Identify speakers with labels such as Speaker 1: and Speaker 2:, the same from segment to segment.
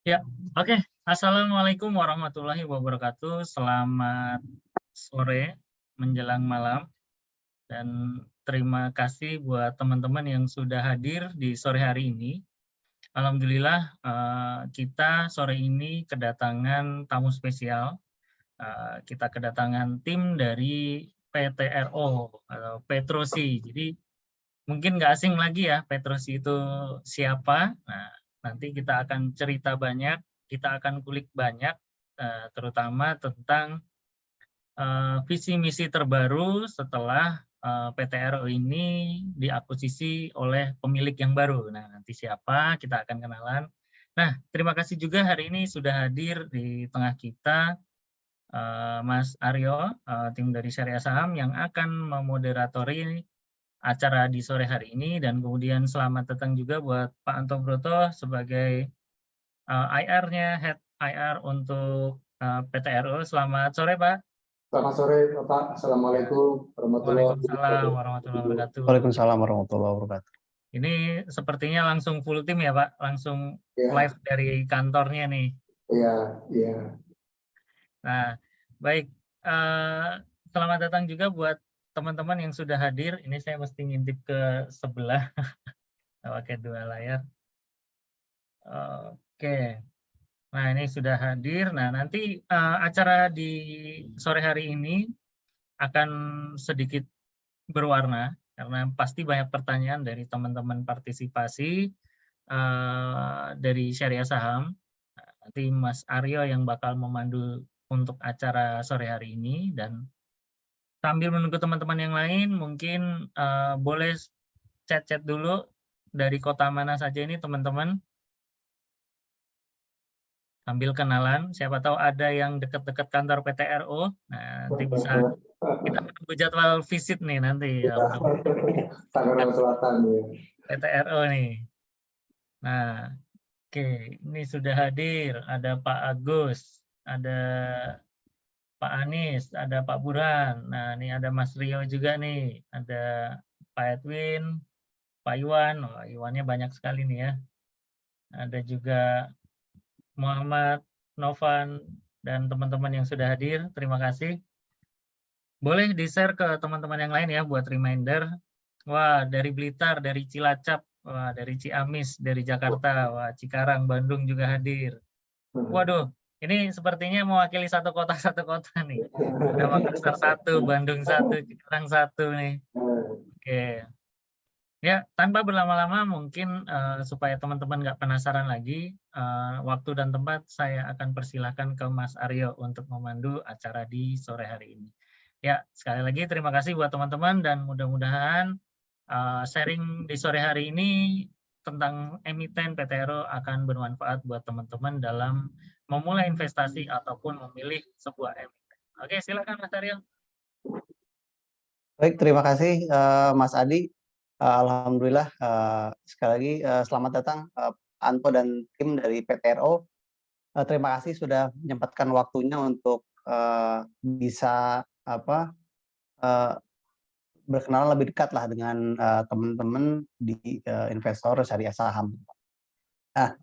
Speaker 1: Ya, oke. Assalamualaikum warahmatullahi wabarakatuh. Selamat sore menjelang malam dan terima kasih buat teman-teman yang sudah hadir di sore hari ini. Alhamdulillah kita sore ini kedatangan tamu spesial. Kita kedatangan tim dari PTRO atau Petrosi. Jadi mungkin nggak asing lagi ya Petrosi itu siapa. Nah, nanti kita akan cerita banyak, kita akan kulik banyak, terutama tentang visi misi terbaru setelah PTRO ini diakuisisi oleh pemilik yang baru. Nah, nanti siapa kita akan kenalan. Nah, terima kasih juga hari ini sudah hadir di tengah kita Mas Aryo, tim dari Syariah Saham yang akan memoderatori acara di sore hari ini, dan kemudian selamat datang juga buat Pak Anto Broto sebagai IR-nya, Head IR untuk PTRO. Selamat sore, Pak.
Speaker 2: Selamat sore, Bapak.
Speaker 1: Ya.
Speaker 2: Assalamualaikum warahmatullahi
Speaker 1: Waalaikumsalam
Speaker 2: wabarakatuh.
Speaker 1: warahmatullahi wabarakatuh.
Speaker 3: Waalaikumsalam warahmatullahi wabarakatuh.
Speaker 1: Ini sepertinya langsung full tim ya, Pak? Langsung live
Speaker 2: Ya,
Speaker 1: dari kantornya nih.
Speaker 2: iya, iya.
Speaker 1: Nah, baik. Selamat datang juga buat teman-teman yang sudah hadir. Ini saya mesti ngintip ke sebelah, pakai dua layar. Oke. Nah, ini sudah hadir. Nah, nanti acara di sore hari ini akan sedikit berwarna karena pasti banyak pertanyaan dari teman-teman partisipasi dari Syariah Saham. Nah, nanti Mas Aryo yang bakal memandu untuk acara sore hari ini, dan sambil menunggu teman-teman yang lain mungkin boleh chat-chat dulu dari kota mana saja ini teman-teman. Sambil kenalan, siapa tahu ada yang dekat-dekat kantor PTRO. Nah, nanti bisa kita menunggu jadwal visit nih nanti. Ya,
Speaker 2: Tangerang Selatan ya.
Speaker 1: PTRO nih. Nah, oke, ini sudah hadir. Ada Pak Agus, ada Pak Anies, ada Pak Burhan. Nah, ini ada Mas Rio juga nih. Ada Pak Edwin, Pak Iwan. Oh, Iwannya banyak sekali nih ya. Ada juga Muhammad, Novan, dan teman-teman yang sudah hadir. Terima kasih. Boleh di-share ke teman-teman yang lain ya buat reminder. Wah, dari Blitar, dari Cilacap, wah, dari Ciamis, dari Jakarta, wah, Cikarang, Bandung juga hadir. Waduh, ini sepertinya mewakili satu kota nih. Ada Makassar satu, Bandung satu, Cikarang satu nih. Oke. Ya, tanpa berlama-lama mungkin supaya teman-teman nggak penasaran lagi, waktu dan tempat saya akan persilahkan ke Mas Aryo untuk memandu acara di sore hari ini. Ya, sekali lagi terima kasih buat teman-teman, dan mudah-mudahan sharing di sore hari ini tentang emiten PTRO akan bermanfaat buat teman-teman dalam memulai investasi ataupun memilih sebuah emiten. Oke, silakan Mas Aryo.
Speaker 3: Baik, terima kasih Mas Adi. Alhamdulillah, sekali lagi selamat datang Anto dan tim dari PTRO. Terima kasih sudah menyempatkan waktunya untuk bisa berkenalan lebih dekat lah dengan teman-teman di investor syariah saham. Nah,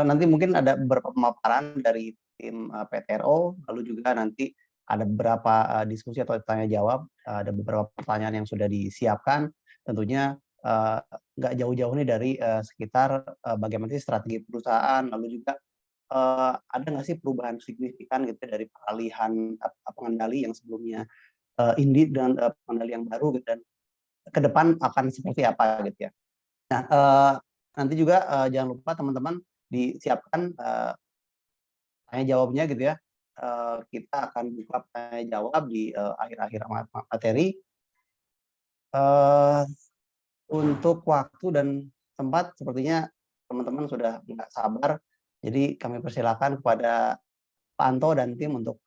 Speaker 3: nanti mungkin ada beberapa pemaparan dari tim PTRO, lalu juga nanti ada beberapa diskusi atau tanya jawab, ada beberapa pertanyaan yang sudah disiapkan, tentunya nggak jauh-jauh nih dari sekitar bagaimana sih strategi perusahaan, lalu juga ada nggak sih perubahan signifikan gitu dari peralihan pengendali yang sebelumnya Indi dan pengendali yang baru gitu, dan ke depan akan seperti apa gitu ya. Nah, nanti juga jangan lupa teman-teman disiapkan tanya jawabnya gitu ya. Kita akan buka tanya jawab di akhir-akhir materi. Untuk waktu dan tempat sepertinya teman-teman sudah nggak sabar. Jadi kami persilakan kepada Pak Anto dan tim untuk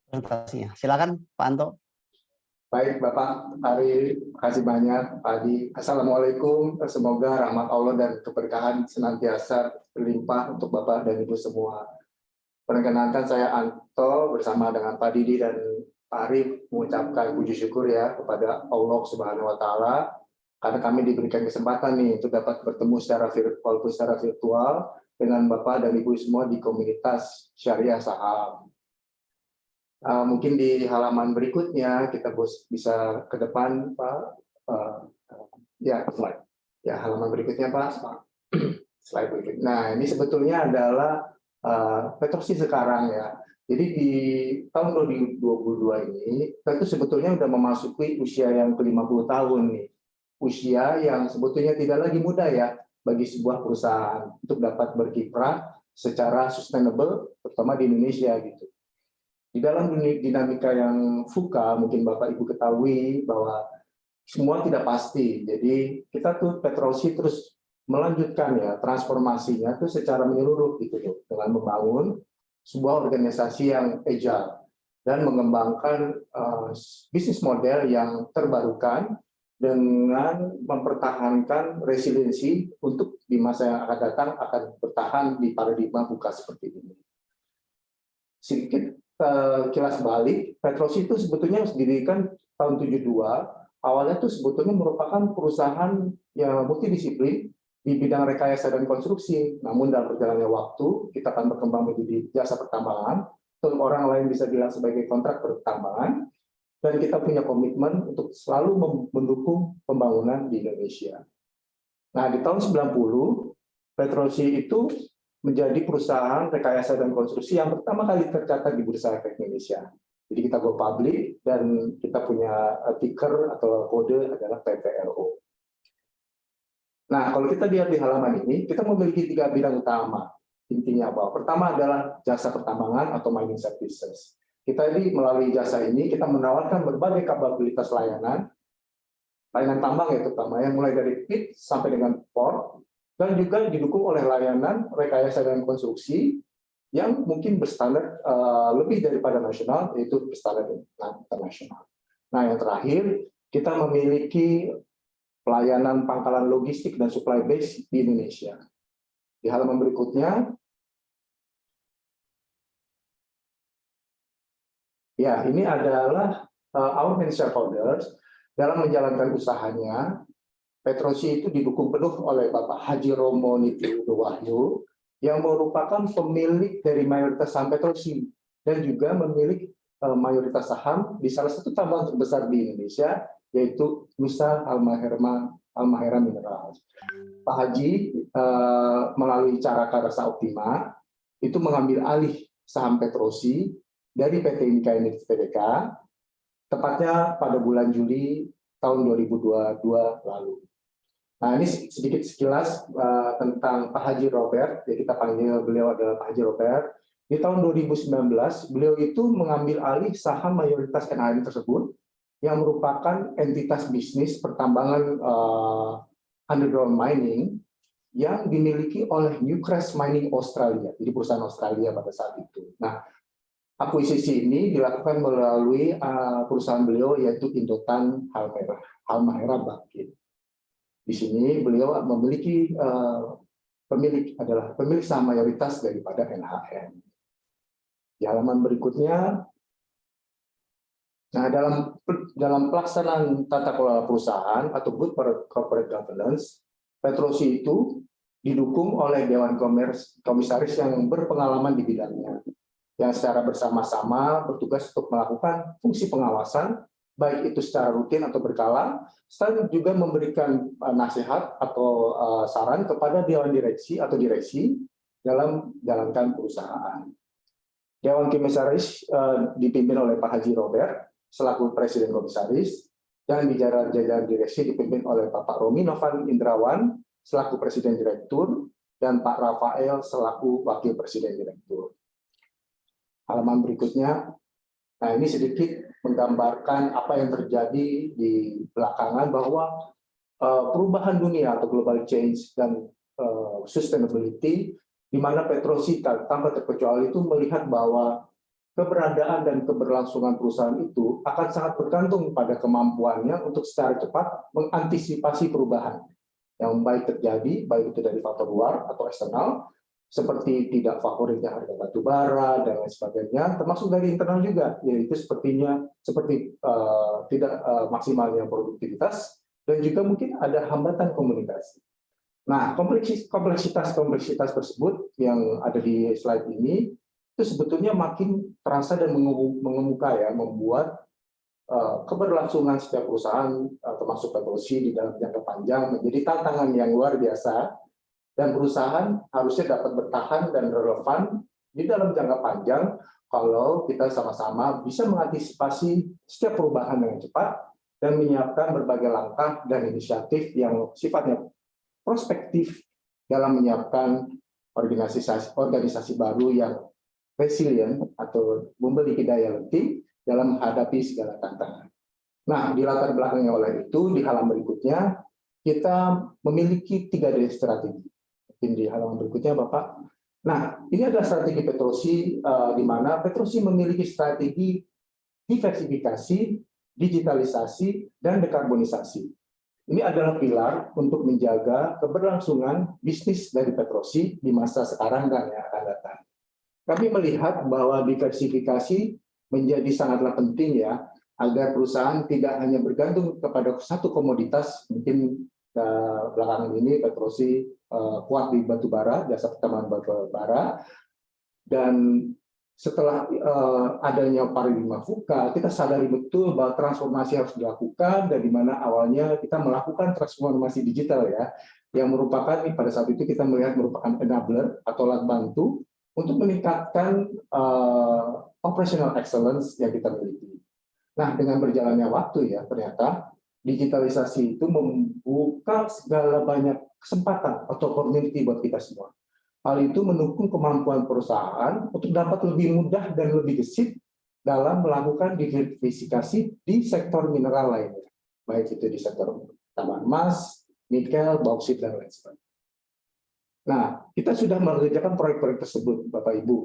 Speaker 3: presentasinya. Silakan Pak Anto.
Speaker 2: Baik, Bapak Ari, terima kasih banyak, Pak Adi. Assalamualaikum, semoga rahmat Allah dan keberkahan senantiasa berlimpah untuk Bapak dan Ibu semua. Perkenalkan, saya Anto bersama dengan Pak Didi dan Pak Arif mengucapkan puji syukur ya kepada Allah Subhanahu wa Ta'ala karena kami diberikan kesempatan nih untuk dapat bertemu walaupun secara virtual dengan Bapak dan Ibu semua di komunitas Syariah Saham. Mungkin di halaman berikutnya kita bisa ke depan, Pak. Ya, slide. Ya, halaman berikutnya, Pak. Slide berikutnya. Nah, ini sebetulnya adalah Petrosi sekarang ya. Jadi di tahun 2022 ini, kita itu sebetulnya sudah memasuki usia yang ke-50 tahun nih. Usia yang sebetulnya tidak lagi muda ya bagi sebuah perusahaan untuk dapat berkiprah secara sustainable, terutama di Indonesia gitu. Di dalam dinamika yang VUCA, mungkin Bapak Ibu ketahui bahwa semua tidak pasti. Jadi kita tuh Petrosi terus melanjutkan ya transformasinya tuh secara menyeluruh gitu tuh, dengan membangun sebuah organisasi yang agile dan mengembangkan bisnis model yang terbarukan dengan mempertahankan resiliensi untuk di masa yang akan datang akan bertahan di paradigma VUCA seperti ini. Sedikit kilas balik, Petrosi itu sebetulnya didirikan tahun 72. Awalnya itu sebetulnya merupakan perusahaan yang multidisiplin di bidang rekayasa dan konstruksi. Namun dalam perjalannya waktu, kita akan berkembang menjadi jasa pertambangan, atau orang lain bisa bilang sebagai kontrak pertambangan, dan kita punya komitmen untuk selalu mendukung pembangunan di Indonesia. Nah, di tahun 90, Petrosi itu menjadi perusahaan rekayasa dan konstruksi yang pertama kali tercatat di Bursa Efek Indonesia. Jadi kita go public dan kita punya ticker atau kode adalah PTRO. Nah, kalau kita lihat di halaman ini, kita memiliki 3 bidang utama. Intinya apa? Pertama adalah jasa pertambangan atau mining services. Kita ini melalui jasa ini, kita menawarkan berbagai kapabilitas layanan tambang ya terutama, yang mulai dari pit sampai dengan port, dan juga didukung oleh layanan rekayasa dan konstruksi yang mungkin berstandar lebih daripada nasional, yaitu berstandar internasional. Nah, yang terakhir, kita memiliki pelayanan pangkalan logistik dan supply base di Indonesia. Di halaman berikutnya, ya ini adalah our main shareholders dalam menjalankan usahanya. Petrosi itu didukung penuh oleh Bapak Haji Romo Nityo Wahyu yang merupakan pemilik dari mayoritas saham Petrosi dan juga memiliki mayoritas saham di salah satu tambang terbesar di Indonesia, yaitu Nusa Halmahera Minerals. Pak Haji melalui cara Karsa Optima itu mengambil alih saham Petrosi dari PT Inka Energi Tbk, tepatnya pada bulan Juli tahun 2022 lalu. Nah, ini sedikit sekilas tentang Pak Haji Robert, ya kita panggil beliau adalah Pak Haji Robert. Di tahun 2019, beliau itu mengambil alih saham mayoritas NHN tersebut, yang merupakan entitas bisnis pertambangan underground mining yang dimiliki oleh Newcrest Mining Australia, jadi perusahaan Australia pada saat itu. Nah, akuisisi ini dilakukan melalui perusahaan beliau yaitu Indotan Halmahera Bangkit. Di sini beliau memiliki pemilik saham mayoritas daripada NHN. Di halaman berikutnya, nah dalam pelaksanaan tata kelola perusahaan atau good corporate governance, Petrosi itu didukung oleh Dewan Komisaris yang berpengalaman di bidangnya, yang secara bersama-sama bertugas untuk melakukan fungsi pengawasan, baik itu secara rutin atau berkala, serta juga memberikan nasihat atau saran kepada Dewan Direksi atau direksi dalam menjalankan perusahaan. Dewan Komisaris dipimpin oleh Pak Haji Robert selaku Presiden Komisaris, dan di jajaran direksi dipimpin oleh Bapak Romi Novan Indrawan selaku Presiden Direktur, dan Pak Rafael selaku Wakil Presiden Direktur. Halaman berikutnya, nah ini sedikit menggambarkan apa yang terjadi di belakangan bahwa perubahan dunia atau global change dan sustainability, di mana Petrosi tanpa terkecuali itu melihat bahwa keberadaan dan keberlangsungan perusahaan itu akan sangat bergantung pada kemampuannya untuk secara cepat mengantisipasi perubahan yang baik terjadi, baik itu dari faktor luar atau eksternal, seperti tidak favoritnya harga batu bara dan lain sebagainya, termasuk dari internal juga, yaitu seperti tidak maksimalnya produktivitas dan juga mungkin ada hambatan komunikasi. Nah, kompleksitas tersebut yang ada di slide ini itu sebetulnya makin terasa dan mengemuka ya, membuat keberlangsungan setiap perusahaan termasuk petrosi di dalam jangka panjang menjadi tantangan yang luar biasa, dan perusahaan harusnya dapat bertahan dan relevan di dalam jangka panjang kalau kita sama-sama bisa mengantisipasi setiap perubahan dengan cepat dan menyiapkan berbagai langkah dan inisiatif yang sifatnya prospektif dalam menyiapkan organisasi baru yang resilient atau memiliki daya lenting dalam menghadapi segala tantangan. Nah, di latar belakangnya oleh itu, di halaman berikutnya, kita memiliki 3 strategi. Mungkin di halaman berikutnya, Bapak. Nah, ini adalah strategi Petrosi, di mana Petrosi memiliki strategi diversifikasi, digitalisasi, dan dekarbonisasi. Ini adalah pilar untuk menjaga keberlangsungan bisnis dari Petrosi di masa sekarang dan yang akan datang. Kami melihat bahwa diversifikasi menjadi sangatlah penting ya, agar perusahaan tidak hanya bergantung kepada satu komoditas. Mungkin belakangan ini Petrosi kuat di batu bara, jasa pertambangan batu bara, dan setelah adanya paradigma VUCA, kita sadari betul bahwa transformasi harus dilakukan, dan di mana awalnya kita melakukan transformasi digital ya, yang merupakan pada saat itu kita melihat merupakan enabler atau alat bantu untuk meningkatkan operational excellence yang kita miliki. Nah, dengan berjalannya waktu ya, ternyata digitalisasi itu membuka segala banyak kesempatan atau opportunity buat kita semua. Hal itu mendukung kemampuan perusahaan untuk dapat lebih mudah dan lebih gesit dalam melakukan diversifikasi di sektor mineral lainnya, baik itu di sektor tambang emas, nikel, bauksit, dan lain sebagainya. Nah, kita sudah mengerjakan proyek-proyek tersebut, Bapak Ibu,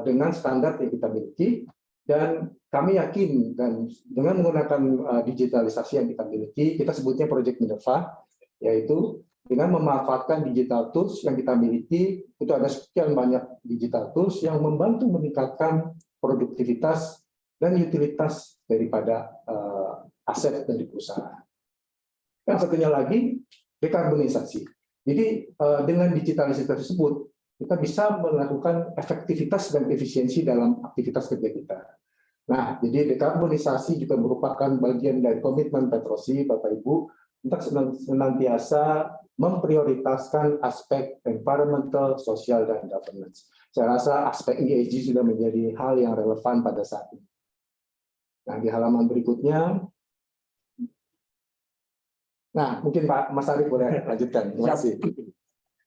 Speaker 2: dengan standar yang kita miliki, dan kami yakin dan dengan menggunakan digitalisasi yang kita miliki, kita sebutnya Project Minerva, yaitu dengan memanfaatkan digital tools yang kita miliki. Itu ada sekian banyak digital tools yang membantu meningkatkan produktivitas dan utilitas daripada aset dari perusahaan. Yang satunya lagi, dekarbonisasi. Jadi dengan digitalisasi tersebut, kita bisa melakukan efektivitas dan efisiensi dalam aktivitas kerja kita. Nah, jadi dekarbonisasi juga merupakan bagian dari komitmen Petrosi, Bapak Ibu, untuk senantiasa memprioritaskan aspek environmental, sosial, dan governance. Saya rasa aspek ESG sudah menjadi hal yang relevan pada saat ini. Nah, di halaman berikutnya, nah mungkin Pak Mas Arief boleh lanjutkan. Terima kasih.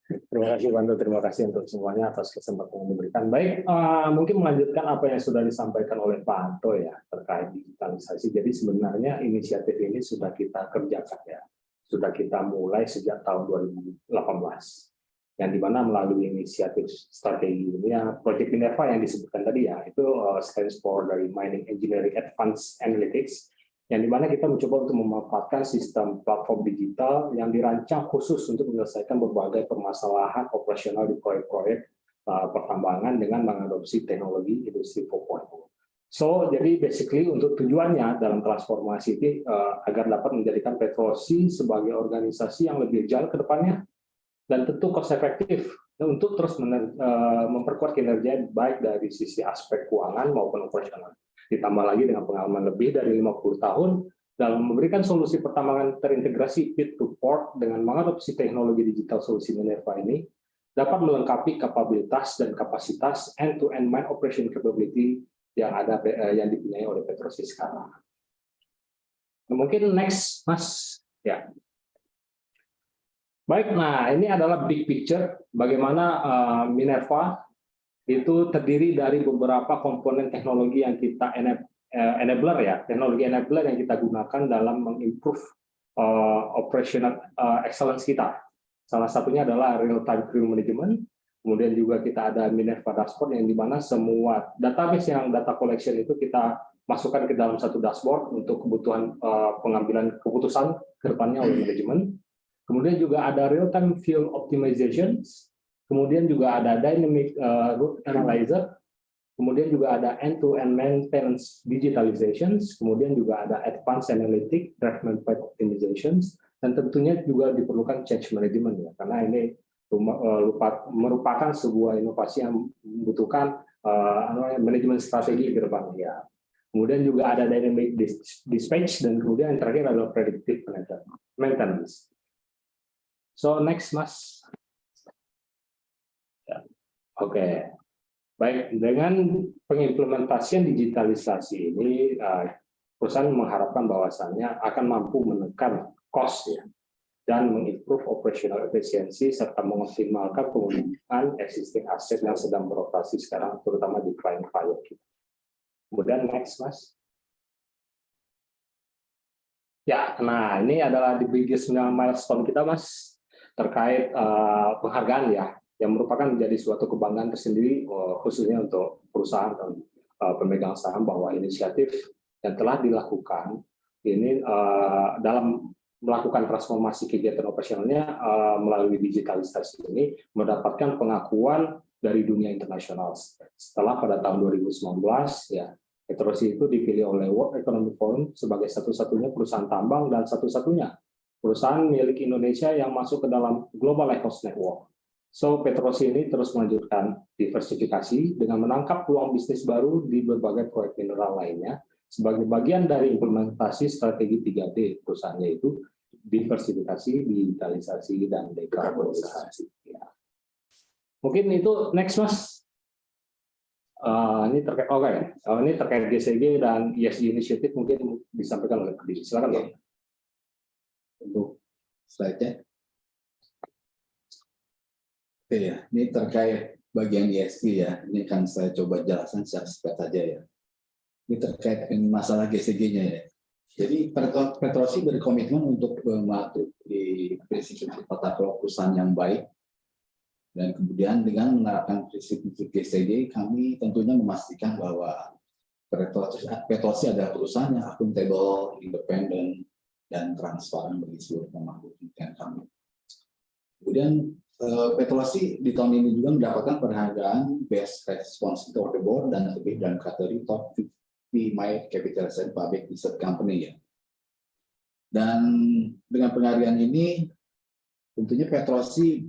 Speaker 4: Terima kasih Bantu, terima kasih untuk semuanya atas kesempatan yang diberikan. Baik, mungkin melanjutkan apa yang sudah disampaikan oleh Pak Anto ya terkait digitalisasi. Jadi sebenarnya inisiatif ini sudah kita kerjakan ya, sudah kita mulai sejak tahun 2018, yang dimana melalui inisiatif strategi ini ya, Project Minerva yang disebutkan tadi ya, itu stands for dari Mining Engineering Advanced Analytics, yang dimana kita mencoba untuk memanfaatkan sistem platform digital yang dirancang khusus untuk menyelesaikan berbagai permasalahan operasional di proyek-proyek pertambangan dengan mengadopsi teknologi industri 4.0. So, jadi basically untuk tujuannya dalam transformasi ini agar dapat menjadikan Petrosi sebagai organisasi yang lebih agile ke depannya dan tentu cost efektif untuk terus memperkuat kinerja baik dari sisi aspek keuangan maupun operasional. Ditambah lagi dengan pengalaman lebih dari 50 tahun dalam memberikan solusi pertambangan terintegrasi pit to port dengan mengadopsi teknologi digital solusi Minerva ini dapat melengkapi kapabilitas dan kapasitas end-to-end mine operation capability yang ada yang dipunyai oleh Petrosi sekarang. Mungkin next, Mas. Ya. Baik, nah ini adalah big picture bagaimana Minerva itu terdiri dari beberapa komponen teknologi yang kita enabler ya, teknologi enabler yang kita gunakan dalam mengimprove operational excellence kita. Salah satunya adalah real-time crew management. Kemudian juga kita ada Minerva dashboard yang dimana semua database yang data collection itu kita masukkan ke dalam satu dashboard untuk kebutuhan pengambilan keputusan ke depannya oleh manajemen. Kemudian juga ada real-time fuel optimization. Kemudian juga ada dynamic route analyzer. kemudian juga ada end-to-end maintenance digitalizations, kemudian juga ada advanced analytic, development pipe optimizations, dan tentunya juga diperlukan change management ya, karena ini merupakan sebuah inovasi yang membutuhkan manajemen strategi ke depan ya. Kemudian juga ada dynamic dispatch, dan kemudian yang terakhir adalah predictive maintenance. So next, Mas. Ya. Oke. Baik, dengan pengimplementasian digitalisasi ini, perusahaan mengharapkan bahwasannya akan mampu menekan cost ya, dan mengimprove operational efficiency serta mengoptimalkan penggunaan existing aset yang sedang beroperasi sekarang, terutama di klien-klien kita. Kemudian next, Mas. Ya, nah ini adalah the biggest milestone kita, Mas, terkait penghargaan ya, yang merupakan menjadi suatu kebanggaan tersendiri khususnya untuk perusahaan dan pemegang saham, bahwa inisiatif yang telah dilakukan ini dalam melakukan transformasi kegiatan operasionalnya melalui digitalisasi ini mendapatkan pengakuan dari dunia internasional. Setelah pada tahun 2019 ya, Petrosi itu dipilih oleh World Economic Forum sebagai satu-satunya perusahaan tambang dan satu-satunya perusahaan milik Indonesia yang masuk ke dalam Global Lighthouse Network. So, Petrosi ini terus melanjutkan diversifikasi dengan menangkap peluang bisnis baru di berbagai proyek mineral lainnya sebagai bagian dari implementasi strategi 3D perusahaannya, itu diversifikasi, digitalisasi, dan dekarbonisasi. Ya. Mungkin itu next, Mas. Ini terkait ini terkait GCG dan ESG initiative mungkin disampaikan oleh Pak. Silakan, Pak.
Speaker 5: Untuk slide-nya. Oke ya, ini terkait bagian ESG ya. Ini kan saya coba jelaskan secara singkat saja ya. Ini terkait dengan masalah GCG-nya ya. Jadi Petrosi berkomitmen untuk mematuhi prinsip tata kelola perusahaan yang baik, dan kemudian dengan menerapkan prinsip GCG, kami tentunya memastikan bahwa Petrosi adalah perusahaan yang akuntabel, independen, dan transparan bagi seluruh pemangku kepentingan kami. Kemudian Petrosi di tahun ini juga mendapatkan penghargaan Best Response to the Board dan lebih dalam kategori Top 50 My Capitalized Public Listed Company ya. Dan dengan penghargaan ini tentunya Petrosi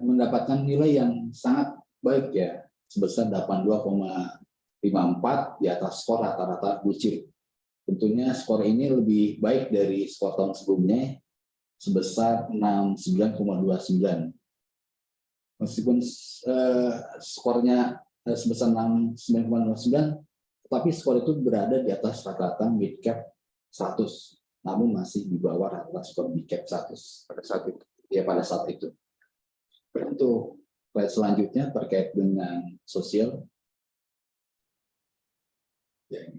Speaker 5: mendapatkan nilai yang sangat baik ya, sebesar 82,54 di atas skor rata-rata blue chip. Tentunya skor ini lebih baik dari skor tahun sebelumnya sebesar 69,29. Meskipun skornya sebesar 69,29, tetapi skor itu berada di atas rata-rata mid cap 100, namun masih di bawah rata-rata skor mid cap 100 pada saat itu. Ya, pada saat itu. Untuk slide selanjutnya terkait dengan sosial. Ya.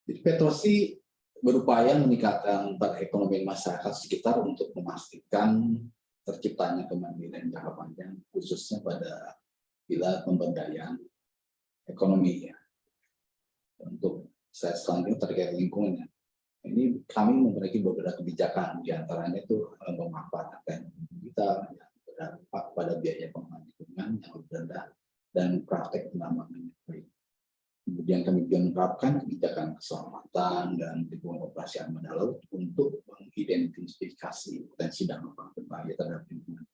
Speaker 5: Jadi Petrosi berupaya meningkatkan perekonomian masyarakat sekitar untuk memastikan terciptanya kemandirian jangka panjang, khususnya pada pilar pemberdayaan ekonomi. Ya. Untuk slide selanjutnya terkait lingkungan. Ini kami memiliki beberapa kebijakan, diantaranya itu memanfaatkan kita berdampak pada biaya pengelolaan lingkungan yang lebih rendah dan praktek penambangan yang baik. Kemudian kami juga menerapkan kebijakan keselamatan dan lingkungan operasi armada laut untuk mengidentifikasi potensi dampak berbahaya terhadap lingkungan.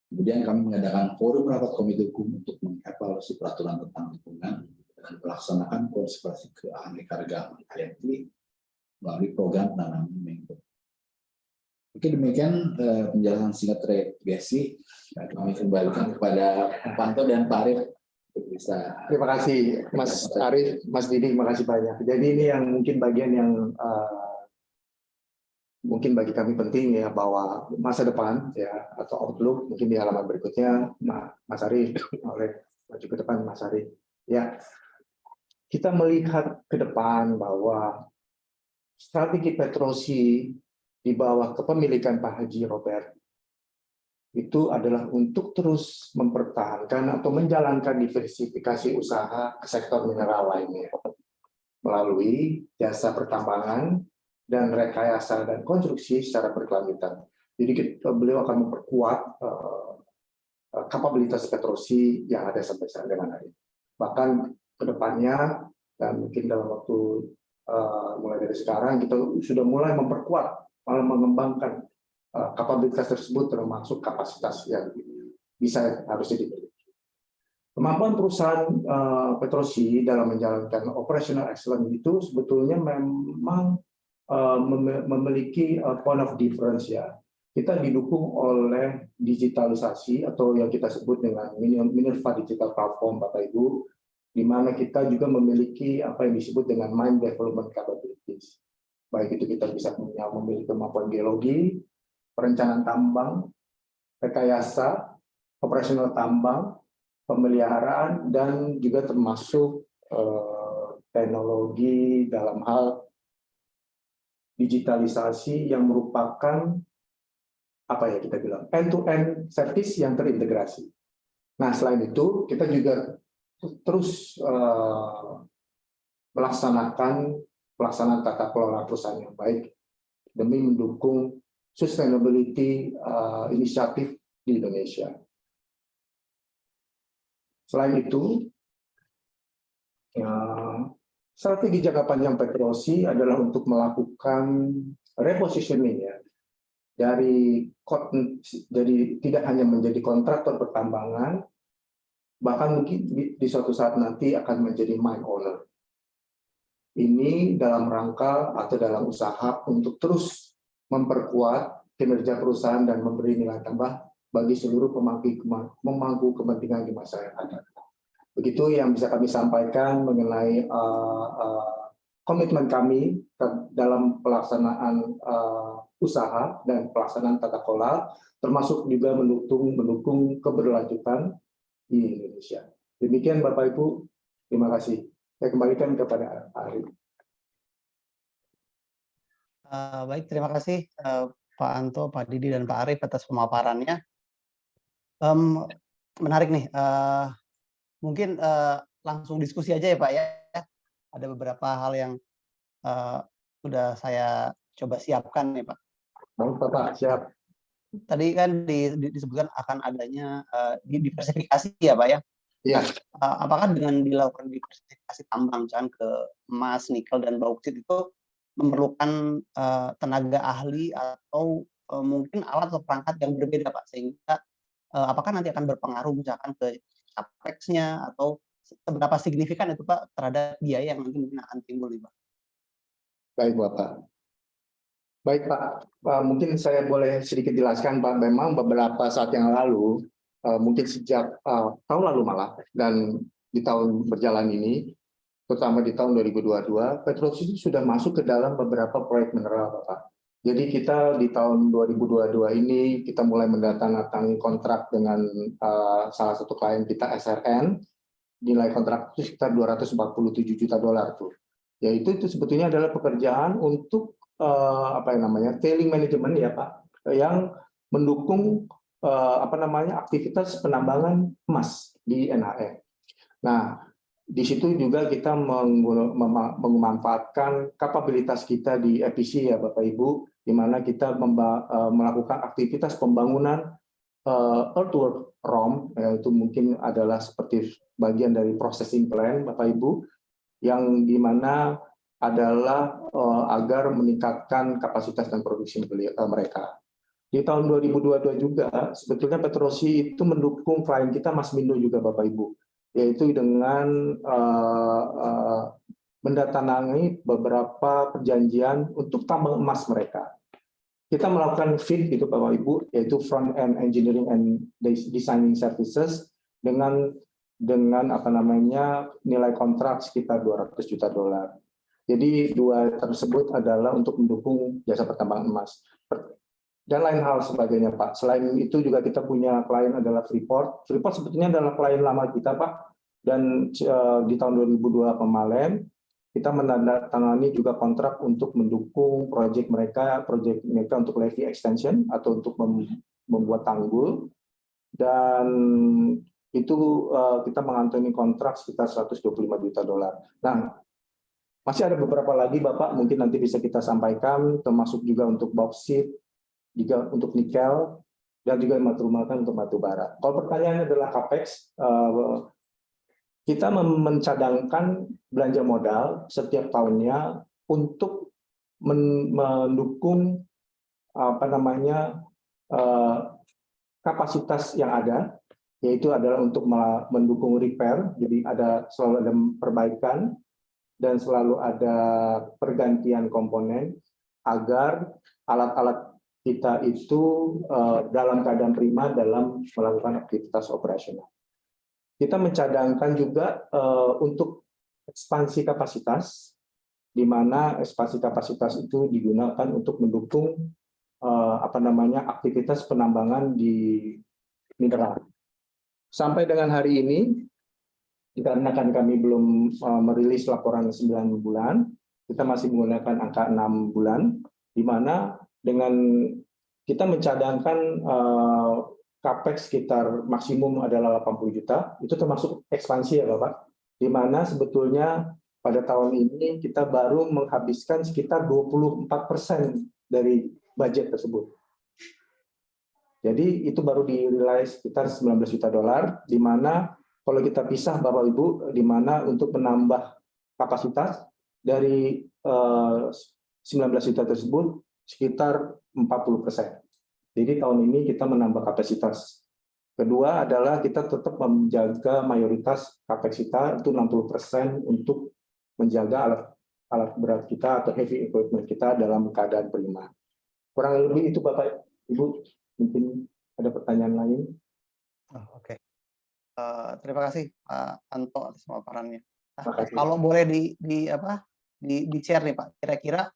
Speaker 5: Kemudian kami mengadakan forum rapat komite hukum untuk mengevaluasi peraturan tentang lingkungan dan melaksanakan konservasi keanekaragaman hayati melalui program penanaman mangrove. Oke, demikian penjelasan singkat terkait GSI. Kami kembalikan kepada Panto dan Pak Arif untuk bisa.
Speaker 2: Terima kasih Mas Arif, Mas Didi, terima kasih banyak. Jadi ini yang mungkin bagian yang mungkin bagi kami penting ya, bahwa masa depan ya atau outlook mungkin di halaman berikutnya Mas Arif, oleh maju ke depan Mas Arif. Ya, kita melihat ke depan bahwa strategi Petrosi di bawah kepemilikan Pak Haji Robert itu adalah untuk terus mempertahankan atau menjalankan diversifikasi usaha ke sektor mineral lainnya melalui jasa pertambangan dan rekayasa dan konstruksi secara berkelanjutan. Jadi beliau akan memperkuat kapabilitas Petrosi yang ada sampai saat dengan hari ini. Bahkan ke depannya dan mungkin dalam waktu mulai dari sekarang kita sudah mulai memperkuat, malah mengembangkan kapabilitas tersebut termasuk kapasitas yang bisa harusnya dimiliki. Kemampuan perusahaan Petrosi dalam menjalankan operational excellence itu sebetulnya memang memiliki point of difference ya. Kita didukung oleh digitalisasi atau yang kita sebut dengan Minerva Digital Platform, Bapak Ibu, di mana kita juga memiliki apa yang disebut dengan mine development capabilities. Baik itu kita bisa memiliki kemampuan geologi, perencanaan tambang, rekayasa, operasional tambang, pemeliharaan, dan juga termasuk teknologi dalam hal digitalisasi yang merupakan apa ya kita bilang end-to-end service yang terintegrasi. Nah, selain itu kita juga terus pelaksanaan tata kelola perusahaan yang baik demi mendukung sustainability inisiatif di Indonesia. Selain itu, strategi jangka panjang Petrosi adalah untuk melakukan repositioning ya, dari tidak hanya menjadi kontraktor pertambangan, bahkan mungkin di suatu saat nanti akan menjadi mine owner. Ini dalam rangka atau dalam usaha untuk terus memperkuat kinerja perusahaan dan memberi nilai tambah bagi seluruh pemangku kepentingan di masa yang akan datang. Begitu yang bisa kami sampaikan mengenai komitmen kami dalam pelaksanaan usaha dan pelaksanaan tata kelola, termasuk juga mendukung keberlanjutan di Indonesia. Demikian Bapak Ibu, terima kasih. Saya kembalikan kepada Ari.
Speaker 3: Baik, terima kasih Pak Anto, Pak Didi, dan Pak Arief atas pemaparannya. Menarik nih, mungkin langsung diskusi aja ya Pak ya. Ada beberapa hal yang sudah saya coba siapkan nih Pak.
Speaker 2: Baik Bapak, siap.
Speaker 3: Tadi kan disebutkan akan adanya diversifikasi ya Pak ya.
Speaker 2: Iya.
Speaker 3: Apakah dengan dilakukan diversifikasi tambang misalkan ke emas, nikel, dan bauksit itu memerlukan tenaga ahli atau mungkin alat atau perangkat yang berbeda Pak, sehingga apakah nanti akan berpengaruh misalkan ke capex-nya atau seberapa signifikan itu Pak terhadap biaya yang nanti mungkin akan timbul nih Pak?
Speaker 2: Baik Bapak. Baik Pak, mungkin saya boleh sedikit jelaskan Pak. Memang beberapa saat yang lalu, mungkin sejak tahun lalu malah, dan di tahun berjalan ini, terutama di tahun 2022, Petrosi sudah masuk ke dalam beberapa proyek mineral Bapak. Jadi kita di tahun 2022 ini, kita mulai mendatangani kontrak dengan salah satu klien kita SRN, nilai kontrak itu sekitar $247 juta tuh. Yaitu itu sebetulnya adalah pekerjaan untuk tailing management ya Pak, yang mendukung aktivitas penambangan emas di NHE. Nah, di situ juga kita memanfaatkan kapabilitas kita di EPC ya Bapak Ibu, di mana kita melakukan aktivitas pembangunan earthwork ROM, yaitu mungkin adalah seperti bagian dari processing plant Bapak Ibu, yang di mana adalah agar meningkatkan kapasitas dan produksi mereka. Di tahun 2022 juga, sebetulnya Petrosi itu mendukung klien kita Masmindo juga Bapak Ibu, yaitu dengan mendatangani beberapa perjanjian untuk tambang emas mereka. Kita melakukan FEED gitu Bapak Ibu, yaitu front end engineering and designing services dengan nilai kontrak sekitar $200 juta. Jadi dua tersebut adalah untuk mendukung jasa pertambangan emas. Dan lain hal sebagainya Pak. Selain itu juga kita punya klien adalah Freeport. Freeport sebetulnya adalah klien lama kita Pak. Dan di tahun 2002 kemarin kita menandatangani juga kontrak untuk mendukung proyek mereka untuk levee extension atau untuk membuat tanggul. Dan itu kita mengantongi kontrak sekitar $125 juta. Nah, masih ada beberapa lagi Bapak, mungkin nanti bisa kita sampaikan, termasuk juga untuk bauksit, juga untuk nikel, dan juga maksimalkan untuk batu bara. Kalau pertanyaannya adalah capex, kita mencadangkan belanja modal setiap tahunnya untuk mendukung kapasitas yang ada, yaitu adalah untuk mendukung repair, jadi selalu ada perbaikan dan selalu ada pergantian komponen agar alat-alat kita itu dalam keadaan prima dalam melakukan aktivitas operasional. Kita mencadangkan juga untuk ekspansi kapasitas, di mana ekspansi kapasitas itu digunakan untuk mendukung aktivitas penambangan di mineral. Sampai dengan hari ini, dikarenakan kami belum merilis laporan 9 bulan, kita masih menggunakan angka 6 bulan, di mana dengan kita mencadangkan capex sekitar maksimum adalah 80 juta, itu termasuk ekspansi ya Bapak, di mana sebetulnya pada tahun ini kita baru menghabiskan sekitar 24% dari budget tersebut. Jadi itu baru di-realize sekitar 19 juta dolar, di mana kalau kita pisah Bapak Ibu, di mana untuk menambah kapasitas dari 19 juta tersebut sekitar 40%. Jadi tahun ini kita menambah kapasitas. Kedua adalah kita tetap menjaga mayoritas capex kita itu 60% untuk menjaga alat berat kita atau heavy equipment kita dalam keadaan prima. Kurang lebih itu Bapak Ibu. Mungkin ada pertanyaan lain.
Speaker 3: Oke. Terima kasih Pak Anto atas paparannya.
Speaker 2: Makasih.
Speaker 3: Kalau boleh di share nih Pak, kira-kira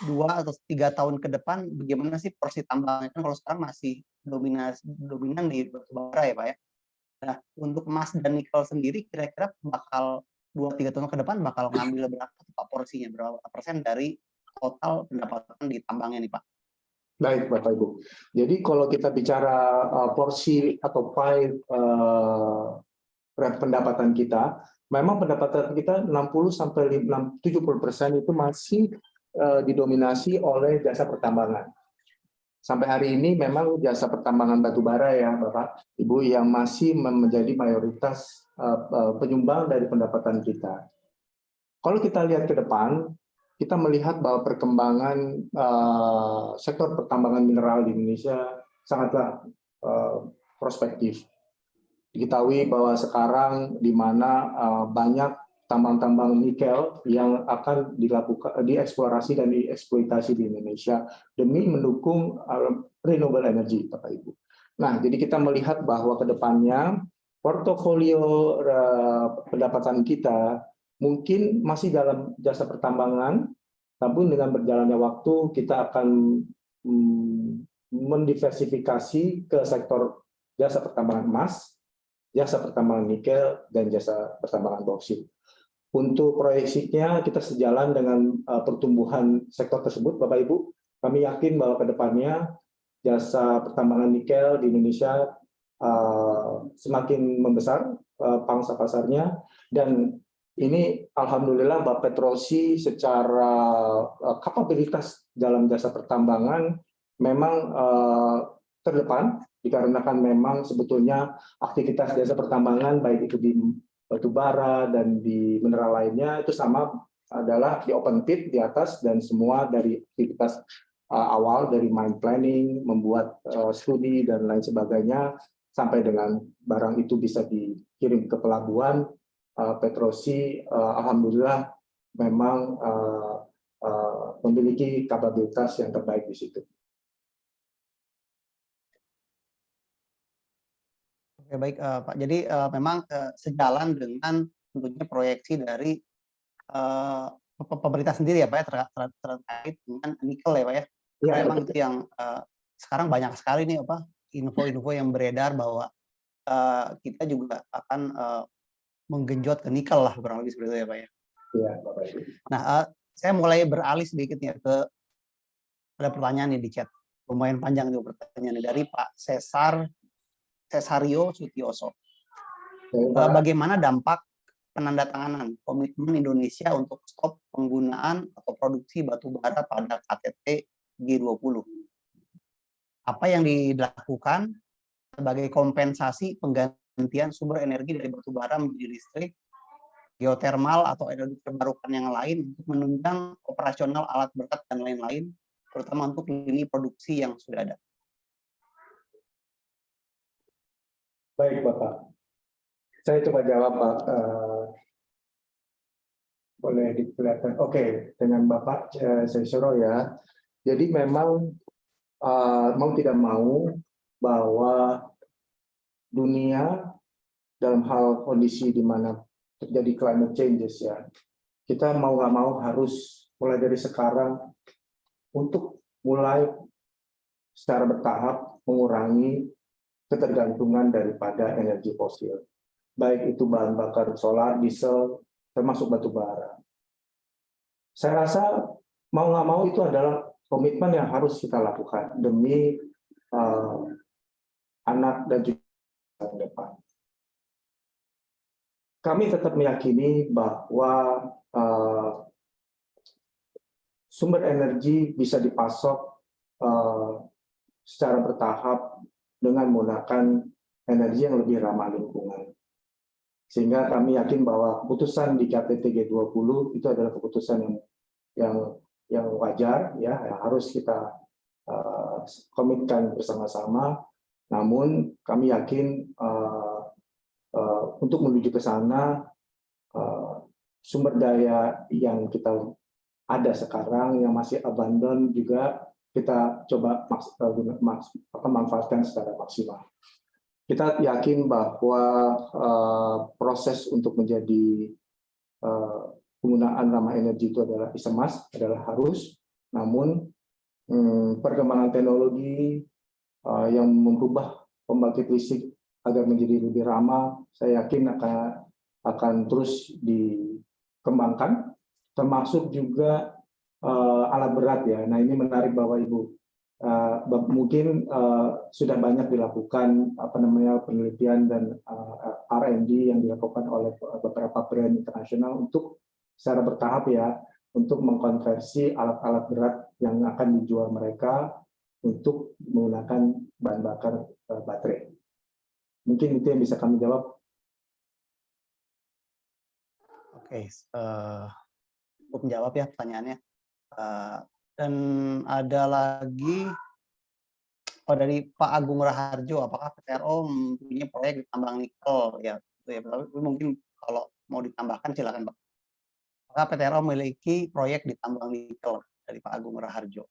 Speaker 3: 2 atau 3 tahun ke depan bagaimana sih porsi tambangnya? Kan kalau sekarang masih dominan di batu bara ya Pak ya. Nah, untuk emas dan nikel sendiri kira-kira bakal 2-3 tahun ke depan bakal ngambil berapa Pak porsinya, berapa persen dari total pendapatan di tambangnya nih Pak?
Speaker 2: Baik Bapak Ibu. Jadi kalau kita bicara porsi atau pie pendapatan kita, memang pendapatan kita 60-70% itu masih didominasi oleh jasa pertambangan. Sampai hari ini memang jasa pertambangan batubara ya Bapak Ibu yang masih menjadi mayoritas penyumbang dari pendapatan kita. Kalau kita lihat ke depan, kita melihat bahwa perkembangan sektor pertambangan mineral di Indonesia sangatlah prospektif. Diketahui bahwa sekarang di mana banyak tambang-tambang nikel yang akan dieksplorasi dan dieksploitasi di Indonesia demi mendukung renewable energy, Bapak Ibu. Nah, jadi kita melihat bahwa ke depannya portofolio pendapatan kita mungkin masih dalam jasa pertambangan, namun dengan berjalannya waktu kita akan mendiversifikasi ke sektor jasa pertambangan emas, jasa pertambangan nikel, dan jasa pertambangan bauksit. Untuk proyeksinya kita sejalan dengan pertumbuhan sektor tersebut, Bapak Ibu. Kami yakin bahwa ke depannya jasa pertambangan nikel di Indonesia semakin membesar pangsa pasarnya, dan ini alhamdulillah Mbak Petrosi secara kapabilitas dalam jasa pertambangan memang terdepan, dikarenakan memang sebetulnya aktivitas jasa pertambangan baik itu di batu bara dan di mineral lainnya itu sama adalah di open pit di atas, dan semua dari aktivitas awal dari mine planning, membuat studi dan lain sebagainya sampai dengan barang itu bisa dikirim ke pelabuhan. Petrosi alhamdulillah memang memiliki kapabilitas yang terbaik di situ.
Speaker 3: Oke, baik Pak. Jadi memang sejalan dengan tentunya proyeksi dari pemerintah sendiri ya Pak ya, terkait dengan nikel ya Pak ya.
Speaker 2: Ya,
Speaker 3: memang itu yang sekarang banyak sekali nih info-info yang beredar bahwa kita juga akan menggenjot ke nikel lah, kurang lebih seperti itu ya Pak ya.
Speaker 2: Iya, Bapak Ibu.
Speaker 3: Nah, saya mulai beralih sedikit ya ke ada pertanyaan nih di chat. Lumayan panjang nih pertanyaannya dari Pak Cesario Sutioso. Bagaimana dampak penandatanganan komitmen Indonesia untuk stop penggunaan atau produksi batu bara pada KTT G20? apa yang dilakukan sebagai kompensasi penggantian sumber energi dari batu bara menjadi listrik, geotermal atau energi terbarukan yang lain untuk menunjang operasional alat berat dan lain-lain, terutama untuk lini produksi yang sudah ada.
Speaker 2: Baik, Bapak. Saya coba jawab, Pak. Boleh diperlihatkan. Oke, dengan Bapak saya suruh ya. Jadi memang mau tidak mau bahwa dunia dalam hal kondisi di mana terjadi climate changes ya, kita mau nggak mau harus mulai dari sekarang untuk mulai secara bertahap mengurangi ketergantungan daripada energi fosil, baik itu bahan bakar solar, diesel, termasuk batu bara. Saya rasa mau nggak mau itu adalah komitmen yang harus kita lakukan demi anak dan juga depan. Kami tetap meyakini bahwa sumber energi bisa dipasok secara bertahap dengan menggunakan energi yang lebih ramah lingkungan. Sehingga kami yakin bahwa keputusan di KTT G20 itu adalah keputusan yang wajar, ya, yang harus kita komitkan bersama-sama. Namun kami yakin untuk menuju ke sana sumber daya yang kita ada sekarang yang masih abundant juga kita coba manfaatkan secara maksimal. Kita yakin bahwa proses untuk menjadi penggunaan ramah energi itu adalah adalah harus, namun perkembangan teknologi yang merubah pembangkit listrik agar menjadi lebih ramah, saya yakin akan terus dikembangkan, termasuk juga alat berat ya. Nah ini menarik Bapak Ibu, mungkin sudah banyak dilakukan penelitian dan R&D yang dilakukan oleh beberapa brand internasional untuk secara bertahap ya, untuk mengkonversi alat-alat berat yang akan dijual mereka untuk menggunakan bahan bakar baterai. Mungkin itu yang bisa kami jawab.
Speaker 3: Oke, cukup menjawab ya pertanyaannya. Dan ada lagi dari Pak Agung Raharjo, apakah PTRO mempunyai proyek di tambang nikel? Ya, tapi mungkin kalau mau ditambahkan silakan Pak. Apakah PTRO memiliki proyek di tambang nikel? Dari Pak Agung Raharjo.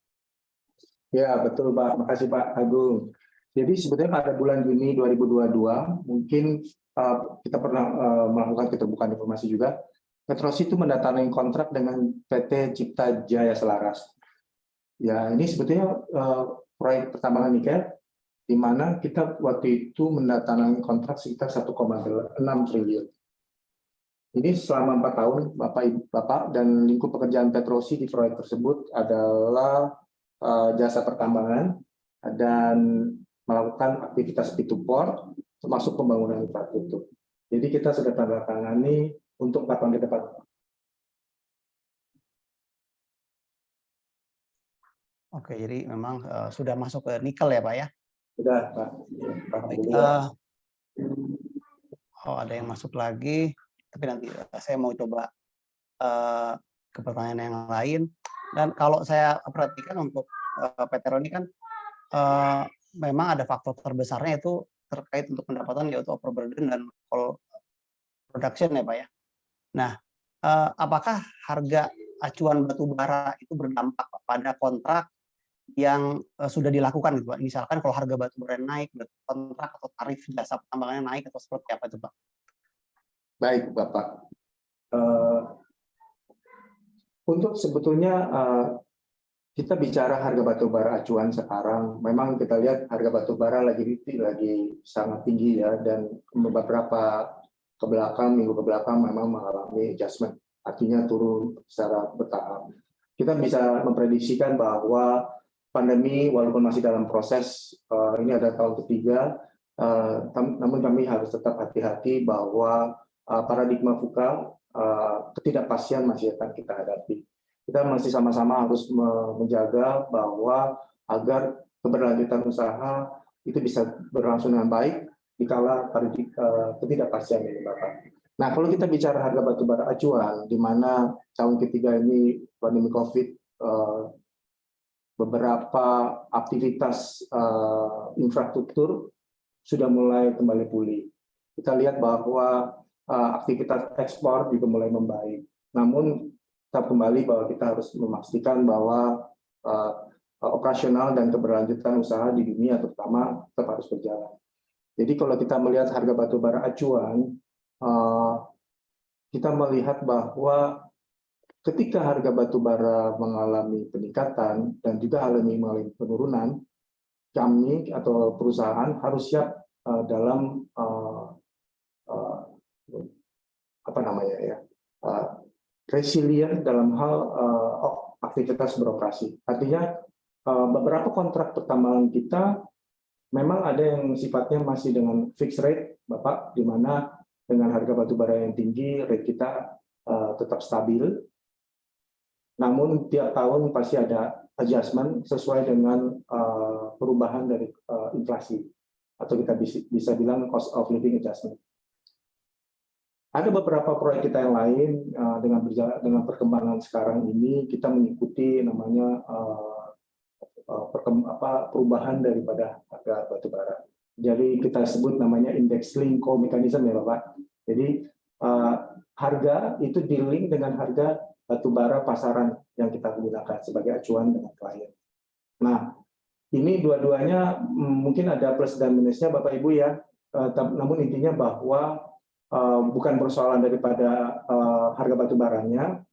Speaker 2: Ya, betul Pak. Makasih Pak Agung. Jadi sebetulnya pada bulan Juni 2022, mungkin kita pernah melakukan keterbukaan informasi juga, Petrosi itu mendatangkan kontrak dengan PT Cipta Jaya Selaras. Ya, ini sebetulnya proyek pertambangan nikel, di mana kita waktu itu mendatangkan kontrak sekitar 1,6 triliun. Ini selama 4 tahun, Bapak dan lingkup pekerjaan Petrosi di proyek tersebut adalah jasa pertambangan dan melakukan aktivitas P2P, termasuk pembangunan infrastruktur. Jadi kita sudah tanda tangani untuk 4 tahun ke depan.
Speaker 3: Oke, jadi memang sudah masuk ke nikel ya Pak ya?
Speaker 2: Sudah Pak.
Speaker 3: Baik, ada yang masuk lagi, tapi nanti saya mau coba ke pertanyaan yang lain. Dan kalau saya perhatikan untuk PTRO ini kan memang ada faktor terbesarnya itu terkait untuk pendapatan, yaitu overburden dan coal production ya Pak ya. Nah, apakah harga acuan batu bara itu berdampak pada kontrak yang sudah dilakukan gitu Pak? Misalkan kalau harga batu bara naik, kontrak atau tarif jasa pertambangannya naik atau seperti apa itu Pak?
Speaker 2: Baik Bapak. Untuk sebetulnya kita bicara harga batu bara acuan sekarang, memang kita lihat harga batu bara lagi sangat tinggi ya, dan beberapa minggu ke belakang memang mengalami adjustment, artinya turun secara bertahap. Kita bisa memprediksikan bahwa pandemi walaupun masih dalam proses, ini ada tahun ketiga, namun kami harus tetap hati-hati bahwa paradigma VUCA, ketidakpastian masih akan kita hadapi. Kita masih sama-sama harus menjaga bahwa agar keberlanjutan usaha itu bisa berlangsung dengan baik dikala ketidakpastian ini, Bapak. Nah, kalau kita bicara harga batubara acuan, di mana tahun ketiga ini pandemi COVID, beberapa aktivitas infrastruktur sudah mulai kembali pulih. Kita lihat bahwa aktivitas ekspor juga mulai membaik. Namun tetap kembali bahwa kita harus memastikan bahwa operasional dan keberlanjutan usaha di dunia terutama tetap harus berjalan. Jadi kalau kita melihat harga batubara acuan, kita melihat bahwa ketika harga batubara mengalami peningkatan dan juga mengalami penurunan, kami atau perusahaan harus siap dalam resilient dalam hal aktivitas beroperasi. Artinya beberapa kontrak pertambangan kita memang ada yang sifatnya masih dengan fixed rate, Bapak, di mana dengan harga batubara yang tinggi, rate kita tetap stabil. Namun tiap tahun pasti ada adjustment sesuai dengan perubahan dari inflasi, atau kita bisa bilang cost of living adjustment. Ada beberapa proyek kita yang lain dengan perkembangan sekarang ini, kita mengikuti namanya perubahan daripada harga batubara. Jadi kita sebut namanya index link coal mechanism ya Bapak. Jadi harga itu di-link dengan harga batubara pasaran yang kita gunakan sebagai acuan dengan klien. Nah, ini dua-duanya mungkin ada plus dan minusnya Bapak Ibu ya. Namun intinya bahwa bukan persoalan daripada harga batubaranya,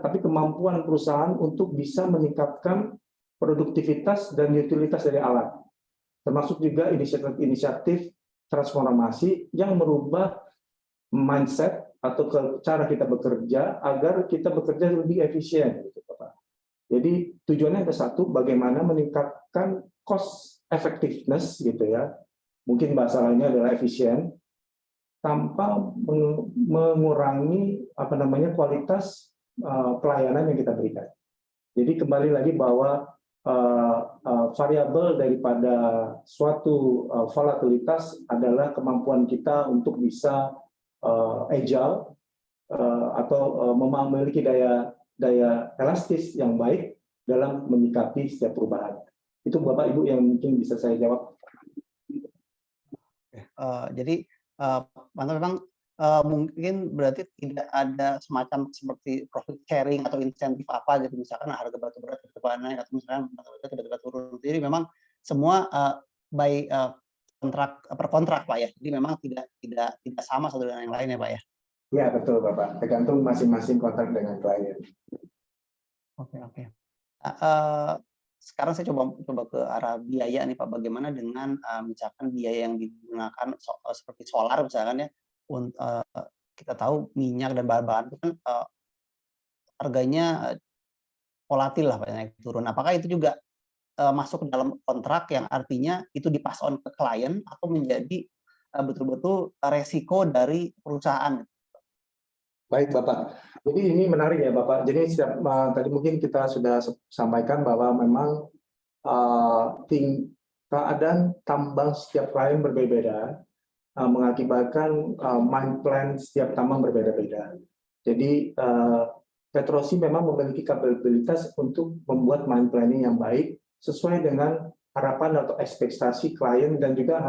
Speaker 2: tapi kemampuan perusahaan untuk bisa meningkatkan produktivitas dan utilitas dari alat, termasuk juga inisiatif transformasi yang merubah mindset atau cara kita bekerja agar kita bekerja lebih efisien, gitu, Bapak. Jadi tujuannya ada satu, bagaimana meningkatkan cost effectiveness, gitu ya. Mungkin bahasa lainnya adalah efisien, tanpa mengurangi kualitas pelayanan yang kita berikan. Jadi kembali lagi bahwa variabel daripada suatu volatilitas adalah kemampuan kita untuk bisa agile atau memiliki daya elastis yang baik dalam menyikapi setiap perubahan. Itu Bapak Ibu yang mungkin bisa saya jawab.
Speaker 3: Jadi memang mungkin berarti tidak ada semacam seperti profit sharing atau insentif apa gitu, misalkan harga batubara tiba-tiba naik atau misalkan batubara tiba-tiba turun. Jadi memang semua by kontrak per kontrak Pak ya. Jadi memang tidak sama satu dengan yang lain ya Pak ya.
Speaker 2: Ya betul Bapak, tergantung masing-masing kontrak dengan klien.
Speaker 3: Oke. Sekarang saya coba ke arah biaya nih Pak. Bagaimana dengan misalkan biaya yang digunakan seperti solar misalkan ya. Kita tahu minyak dan bahan-bahan itu kan harganya volatil lah Pak, naik turun. Apakah itu juga masuk ke dalam kontrak yang artinya itu di-pass on ke klien atau menjadi betul-betul resiko dari perusahaan?
Speaker 2: Baik Bapak, jadi ini menarik ya Bapak. Jadi tadi mungkin kita sudah sampaikan bahwa memang keadaan tambang setiap klien berbeda, mengakibatkan mine plan setiap tambang berbeda-beda. Jadi Petrosi memang memiliki kapabilitas untuk membuat mine planning yang baik sesuai dengan harapan atau ekspektasi klien dan juga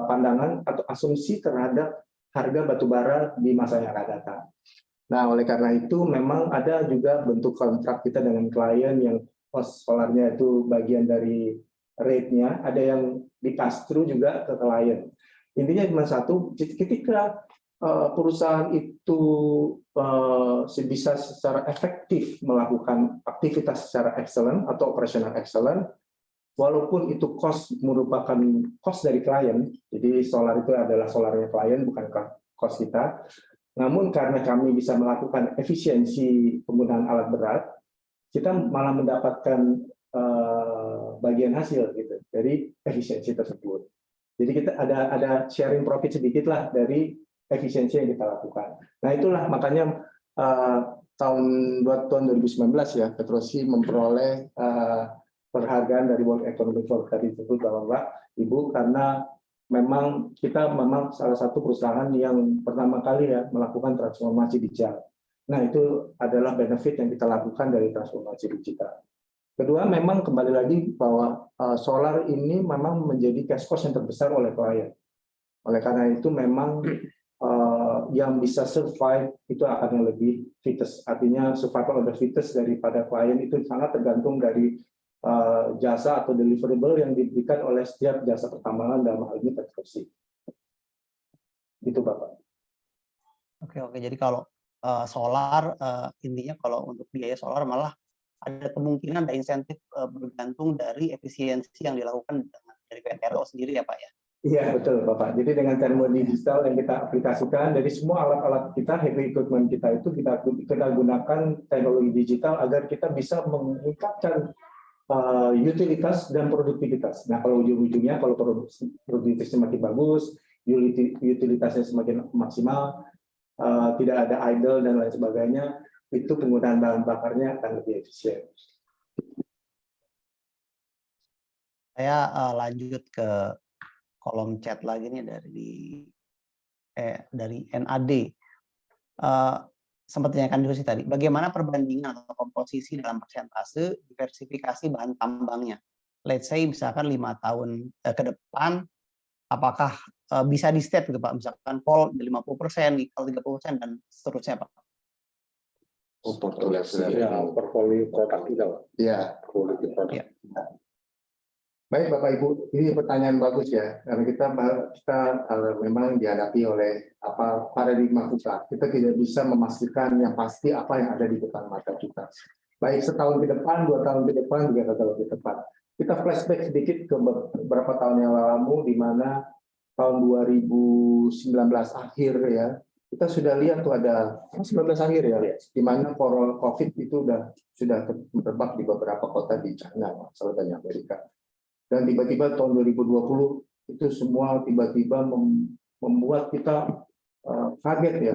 Speaker 2: pandangan atau asumsi terhadap harga batubara di masa yang akan datang. Nah, oleh karena itu memang ada juga bentuk kontrak kita dengan klien yang cost solarnya itu bagian dari rate-nya, ada yang di-pass through juga ke klien. Intinya cuma satu, ketika perusahaan itu bisa secara efektif melakukan aktivitas secara excellent atau operational excellent, walaupun itu merupakan cost dari klien, jadi solar itu adalah solarnya klien, bukan cost kita. Namun karena kami bisa melakukan efisiensi penggunaan alat berat, kita malah mendapatkan bagian hasil gitu dari efisiensi tersebut. Jadi kita ada sharing profit sedikit lah dari efisiensi yang kita lakukan. Nah itulah makanya tahun 2019 ya Petrosi memperoleh penghargaan dari World Economic Forum tadi disebut Bapak Ibu, karena memang kita salah satu perusahaan yang pertama kali ya melakukan transformasi digital. Nah, itu adalah benefit yang kita lakukan dari transformasi digital. Kedua, memang kembali lagi bahwa solar ini memang menjadi cash cost yang terbesar oleh klien. Oleh karena itu memang yang bisa survive itu akan yang lebih fittest. Artinya survival of the fittest daripada klien itu sangat tergantung dari jasa atau deliverable yang diberikan oleh setiap jasa pertambangan dalam hal ini konstruksi. Itu Bapak.
Speaker 3: Oke. Jadi kalau solar intinya kalau untuk biaya solar malah ada kemungkinan ada insentif bergantung dari efisiensi yang dilakukan dari PTRO sendiri ya Pak ya.
Speaker 2: Iya betul Bapak. Jadi dengan teknologi digital yang kita aplikasikan, dari semua alat-alat kita, heavy equipment kita itu kita gunakan teknologi digital agar kita bisa meningkatkan utilitas dan produktivitas. Nah kalau ujung-ujungnya kalau produktivitasnya semakin bagus, utilitasnya semakin maksimal, tidak ada idle dan lain sebagainya, itu penggunaan bahan bakarnya akan lebih efisien.
Speaker 3: Saya lanjut ke kolom chat lagi nih dari NAD. Sempat ditanyakan juga sih tadi, bagaimana perbandingan atau komposisi dalam persentase diversifikasi bahan tambangnya? Let's say misalkan 5 tahun ke depan, apakah bisa di state gitu Pak? Misalkan coal 50%, nickel 30% dan seterusnya Pak.
Speaker 4: Portfolio produk kita Pak.
Speaker 2: Ya.
Speaker 4: Portfolio produk.
Speaker 3: Ya.
Speaker 2: Baik Bapak Ibu, ini pertanyaan bagus ya, karena kita memang dihadapi oleh paradigma kita. Kita tidak bisa memastikan yang pasti apa yang ada di depan mata kita. Baik setahun ke depan, 2 tahun ke depan, 3 tahun ke depan. Kita flashback sedikit ke beberapa tahun yang lalu, di mana tahun 2019 akhir ya, kita sudah lihat tuh ada 19 akhir ya, di mana COVID itu sudah merebak di beberapa kota di China, selatan Amerika. Dan tiba-tiba tahun 2020 itu semua tiba-tiba membuat kita kaget ya.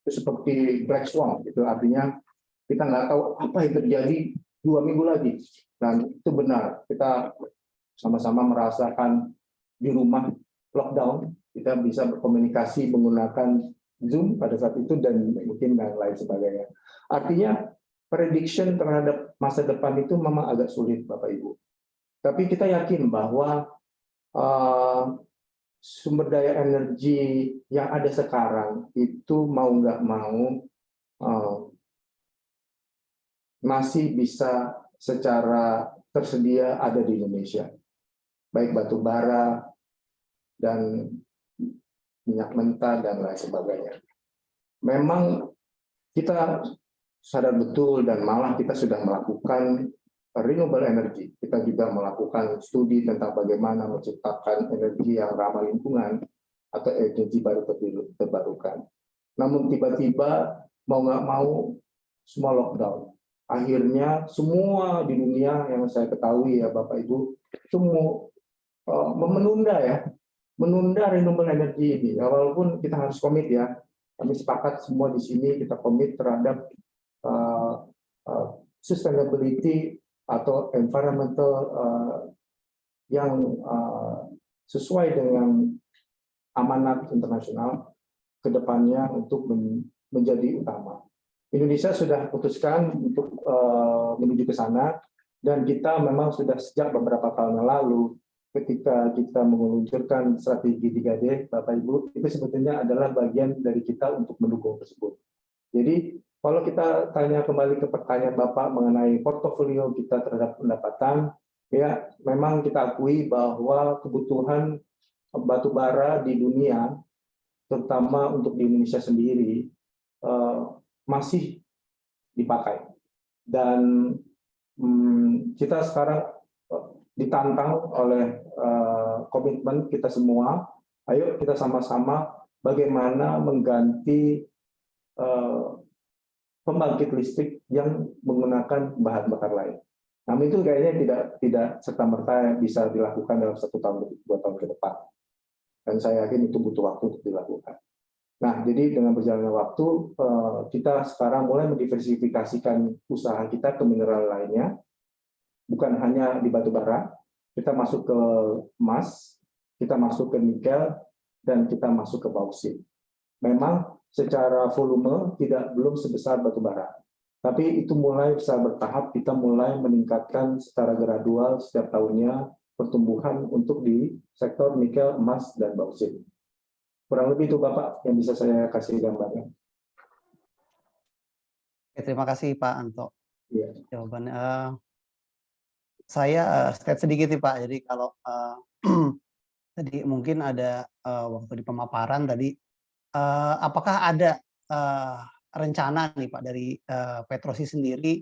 Speaker 2: Itu seperti black swan, itu artinya kita nggak tahu apa yang terjadi 2 minggu lagi. Dan itu benar, kita sama-sama merasakan di rumah lockdown, kita bisa berkomunikasi menggunakan Zoom pada saat itu dan mungkin dan lain sebagainya. Artinya prediction terhadap masa depan itu memang agak sulit Bapak Ibu. Tapi kita yakin bahwa sumber daya energi yang ada sekarang itu mau nggak mau masih bisa secara tersedia ada di Indonesia. Baik batu bara dan minyak mentah dan lain sebagainya. Memang kita sadar betul dan malah kita sudah melakukan renewable energy. Kita juga melakukan studi tentang bagaimana menciptakan energi yang ramah lingkungan atau energi baru terbarukan. Namun tiba-tiba mau nggak mau semua lockdown. Akhirnya semua di dunia yang saya ketahui ya Bapak Ibu semua menunda renewable energy ini. Ya, walaupun kita harus komit ya. Kami sepakat semua di sini kita komit terhadap sustainability atau environmental yang sesuai dengan amanat internasional ke depannya untuk menjadi utama. Indonesia sudah putuskan untuk menuju ke sana dan kita memang sudah sejak beberapa tahun yang lalu ketika kita meluncurkan strategi 3D, Bapak Ibu, itu sebetulnya adalah bagian dari kita untuk mendukung tersebut. Jadi kalau kita tanya kembali ke pertanyaan Bapak mengenai portofolio kita terhadap pendapatan, ya memang kita akui bahwa kebutuhan batu bara di dunia, terutama untuk di Indonesia sendiri, masih dipakai. Dan kita sekarang ditantang oleh komitmen kita semua, ayo kita sama-sama bagaimana mengganti pembangkit listrik yang menggunakan bahan bakar lain. Namun itu kayaknya tidak serta-merta bisa dilakukan dalam 1 tahun, 2 tahun ke depan. Dan saya yakin itu butuh waktu untuk dilakukan. Nah, jadi dengan berjalannya waktu, kita sekarang mulai mendiversifikasikan usaha kita ke mineral lainnya. bukan hanya di batu bara, kita masuk ke emas, kita masuk ke nikel, dan kita masuk ke bauksit. Memang secara volume belum sebesar batu bara, tapi itu mulai bisa bertahap, kita mulai meningkatkan secara gradual setiap tahunnya pertumbuhan untuk di sektor nikel, emas, dan bauksit. Kurang lebih itu Bapak yang bisa saya kasih gambarnya.
Speaker 3: Oke, terima kasih Pak Anto.
Speaker 2: Iya.
Speaker 3: Jawabannya. Saya state sedikit nih Pak. Jadi kalau tadi mungkin ada waktu di pemaparan tadi, apakah ada rencana nih Pak dari Petrosi sendiri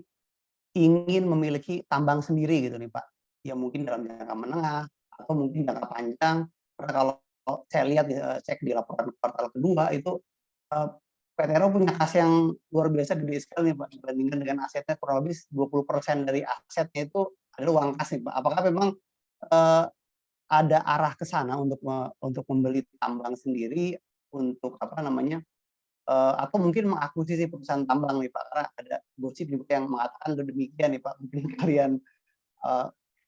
Speaker 3: ingin memiliki tambang sendiri gitu nih Pak? Ya mungkin dalam jangka menengah atau mungkin jangka panjang. Karena kalau saya lihat cek di laporan kuartal kedua itu PT RO punya kas yang luar biasa gede sekali nih Pak, dibandingkan dengan asetnya kurang lebih 20% dari asetnya itu adalah uang kas nih Pak. Apakah memang ada arah ke sana untuk membeli tambang sendiri untuk apa namanya atau mungkin mengakuisisi perusahaan tambang nih Pak? Karena ada gosip juga yang mengatakan demikian nih Pak. Mungkin kalian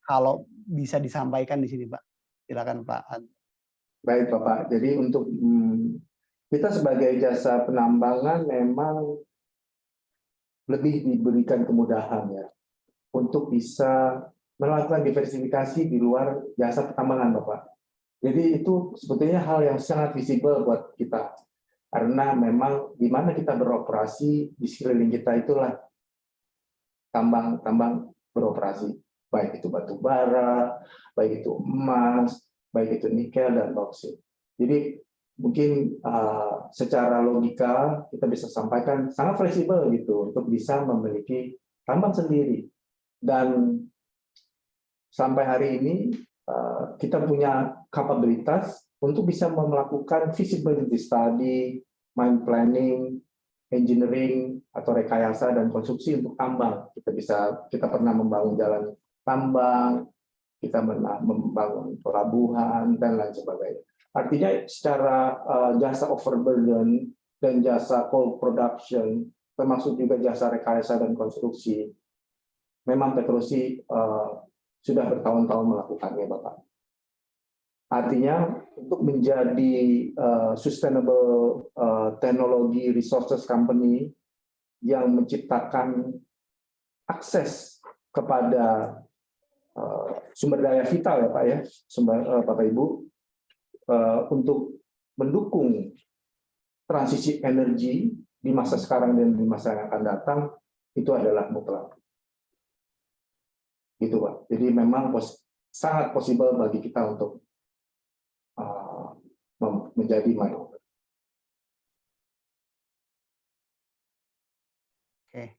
Speaker 3: kalau bisa disampaikan di sini Pak, silakan Pak.
Speaker 2: Baik Bapak, jadi untuk kita sebagai jasa penambangan memang lebih diberikan kemudahan ya untuk bisa melakukan diversifikasi di luar jasa pertambangan Bapak. Jadi itu sebetulnya hal yang sangat visible buat kita. Karena memang di mana kita beroperasi, di sekeliling kita itulah tambang-tambang beroperasi. Baik itu batu bara, baik itu emas, baik itu nikel dan bauksit. Jadi mungkin secara logika kita bisa sampaikan sangat fleksibel gitu untuk bisa memiliki tambang sendiri. Dan sampai hari ini kita punya kapabilitas untuk bisa melakukan feasibility study, mine planning, engineering atau rekayasa dan konstruksi untuk tambang. Kita pernah membangun jalan tambang, kita pernah membangun pelabuhan dan lain sebagainya. Artinya secara jasa overburden dan jasa coal production, termasuk juga jasa rekayasa dan konstruksi, memang Petrosi sudah bertahun-tahun melakukannya, Bapak. Artinya untuk menjadi sustainable technology resources company yang menciptakan akses kepada sumber daya vital ya Pak ya, Bapak Ibu, untuk mendukung transisi energi di masa sekarang dan di masa yang akan datang, itu adalah mutlak. Gitu Pak. Jadi memang sangat possible bagi kita untuk menjadi maju.
Speaker 3: Oke.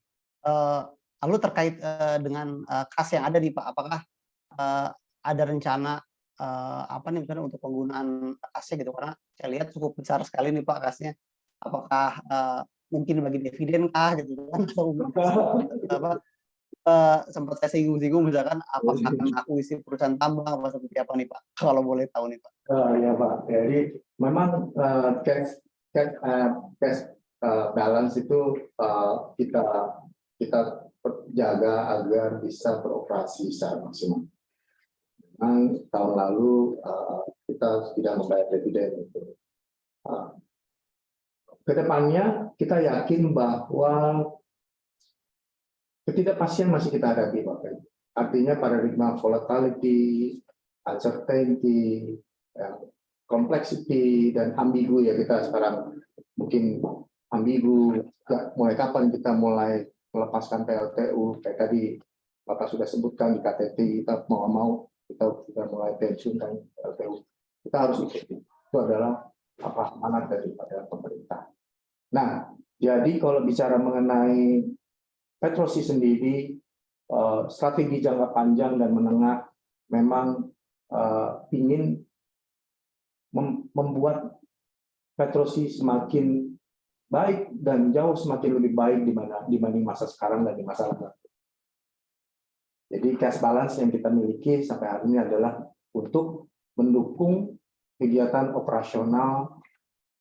Speaker 3: Lalu terkait dengan kas yang ada nih Pak, apakah ada rencana apa nih misalnya untuk penggunaan kasnya gitu? Karena saya lihat cukup besar sekali nih Pak kasnya. Apakah mungkin bagi dividen kah gitu kan? Atau sempat saya singgung-singgung misalkan apakah akan akuisisi perusahaan tambang apa seperti apa nih Pak? Kalau boleh tahu nih Pak.
Speaker 2: Ya Pak. Jadi memang cash balance itu kita jaga agar bisa beroperasi secara maksimal. Memang tahun lalu kita tidak membayar dividen. Kedepannya kita yakin bahwa ketidakpastian masih kita hadapi, Bapak. Artinya paradigma volatility, uncertainty, complexity, dan ambigu ya kita sekarang mungkin ambigu. Mulai kapan kita mulai melepaskan PLTU? Kayak tadi Bapak sudah sebutkan di KTT, kita mau kita sudah mulai pensiunkan PLTU. Kita harus ikuti. Itu adalah amanat daripada pemerintah. Nah, jadi kalau bicara mengenai Petrosi sendiri, strategi jangka panjang dan menengah memang ingin membuat Petrosi semakin baik dan jauh semakin lebih baik dibanding masa sekarang dan di masa lalu. Jadi cash balance yang kita miliki sampai hari ini adalah untuk mendukung kegiatan operasional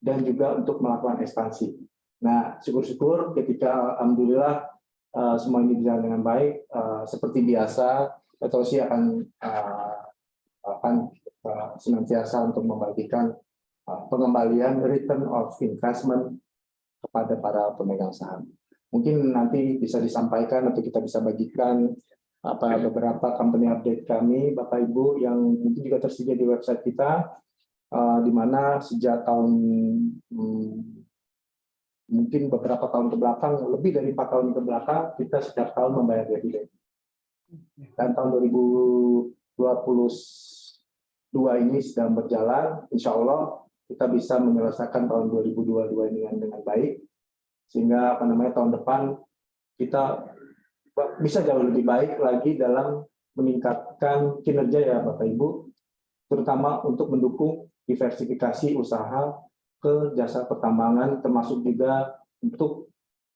Speaker 2: dan juga untuk melakukan ekspansi. Nah, syukur-syukur ketika alhamdulillah semua ini berjalan dengan baik, seperti biasa Petrosi akan senantiasa untuk membagikan pengembalian return of investment kepada para pemegang saham. Mungkin nanti bisa disampaikan atau kita bisa bagikan beberapa company update kami, Bapak Ibu, yang mungkin juga tersedia di website kita, di mana sejak tahun mungkin beberapa tahun ke belakang, lebih dari 4 tahun ke belakang, kita setiap tahun membayar dividen. Dan tahun 2022 ini sedang berjalan, insya Allah kita bisa menyelesaikan tahun 2022 ini dengan baik, sehingga tahun depan kita bisa jauh lebih baik lagi dalam meningkatkan kinerja ya Bapak Ibu, terutama untuk mendukung diversifikasi usaha ke jasa pertambangan, termasuk juga untuk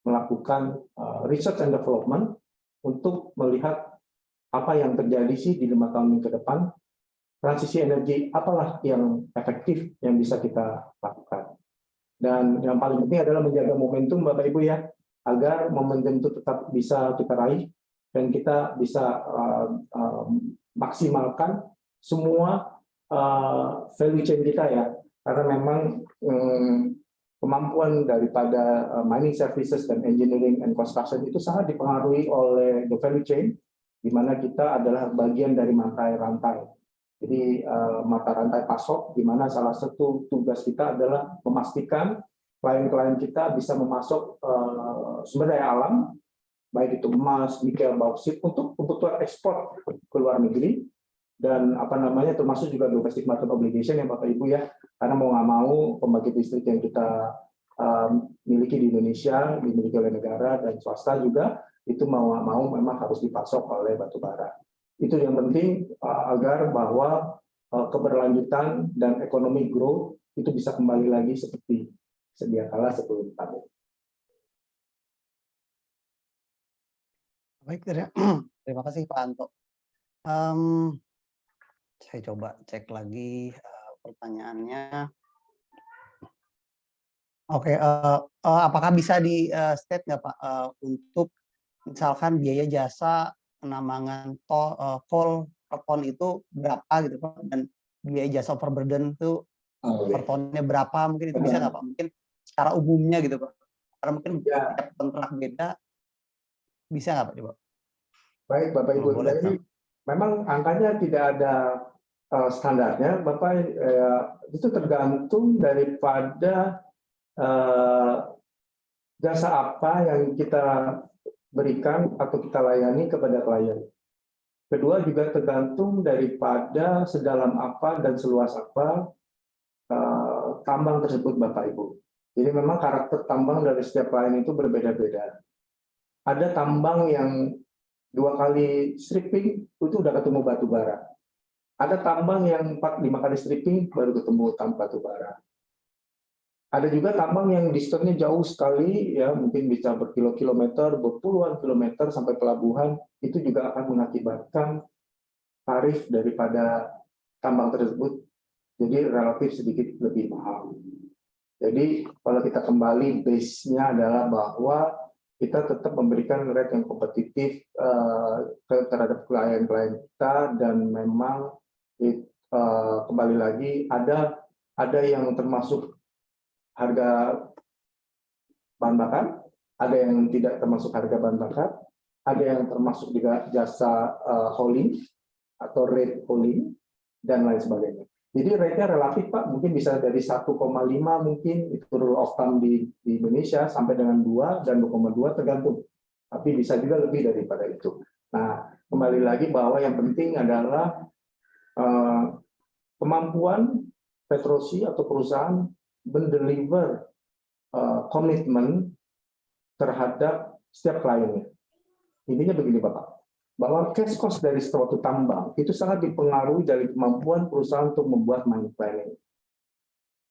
Speaker 2: melakukan research and development untuk melihat apa yang terjadi sih di 5 tahun ke depan, transisi energi apalah yang efektif yang bisa kita lakukan. Dan yang paling penting adalah menjaga momentum Bapak Ibu ya, agar momentum itu tetap bisa kita raih dan kita bisa maksimalkan semua value chain kita ya, karena memang kemampuan daripada mining services dan engineering and construction itu sangat dipengaruhi oleh the value chain, di mana kita adalah bagian dari mata rantai. Jadi mata rantai pasok, di mana salah satu tugas kita adalah memastikan klien-klien kita bisa memasok sumber daya alam, baik itu emas, nikel, bauksit, untuk kebutuhan ekspor ke luar negeri, dan termasuk juga domestic market obligation ya Bapak Ibu ya, karena mau nggak mau pembangkit listrik yang kita miliki di Indonesia, dimiliki oleh negara dan swasta juga, itu mau nggak mau memang harus dipasok oleh batu bara. Itu yang penting agar bahwa keberlanjutan dan ekonomi growth itu bisa kembali lagi seperti sedia kala sebelum pandemi.
Speaker 3: Baik, terima kasih Pak Anto. Saya coba cek lagi pertanyaannya. Oke, apakah bisa di state nggak Pak untuk misalkan biaya jasa penambangan coal per ton itu berapa gitu Pak, dan biaya jasa overburden itu per tonnya berapa, mungkin itu bisa nggak Pak? Mungkin secara umumnya gitu Pak, karena mungkin tiap kontrak beda, bisa nggak Pak? Coba.
Speaker 2: Baik Bapak Ibu, jadi memang angkanya tidak ada standarnya Bapak, itu tergantung daripada jasa apa yang kita berikan atau kita layani kepada klien. Kedua juga tergantung daripada sedalam apa dan seluas apa tambang tersebut Bapak Ibu. Jadi memang karakter tambang dari setiap klien itu berbeda-beda. Ada tambang yang 2 kali stripping itu udah ketemu batu bara. Ada tambang yang 4-5 kali stripping baru ketemu batu bara. Ada juga tambang yang distance-nya jauh sekali, ya mungkin bisa berkilo-kilometer, berpuluhan kilometer sampai pelabuhan, itu juga akan mengakibatkan tarif daripada tambang tersebut jadi relatif sedikit lebih mahal. Jadi kalau kita kembali base-nya adalah bahwa kita tetap memberikan rate yang kompetitif terhadap klien-klien kita, dan memang kembali lagi ada yang termasuk harga bahan bakar, ada yang tidak termasuk harga bahan bakar, ada yang termasuk juga jasa hauling atau rate hauling dan lain sebagainya. Jadi rate-nya relatif Pak, mungkin bisa dari 1,5 mungkin itu rule of thumb di Indonesia sampai dengan 2 dan 2,2 tergantung. Tapi bisa juga lebih daripada itu. Nah, kembali lagi bahwa yang penting adalah kemampuan Petrosi atau perusahaan mendeliver komitmen terhadap setiap kliennya. Intinya begini Bapak, bahwa cash cost dari suatu tambang itu sangat dipengaruhi dari kemampuan perusahaan untuk membuat mine planning.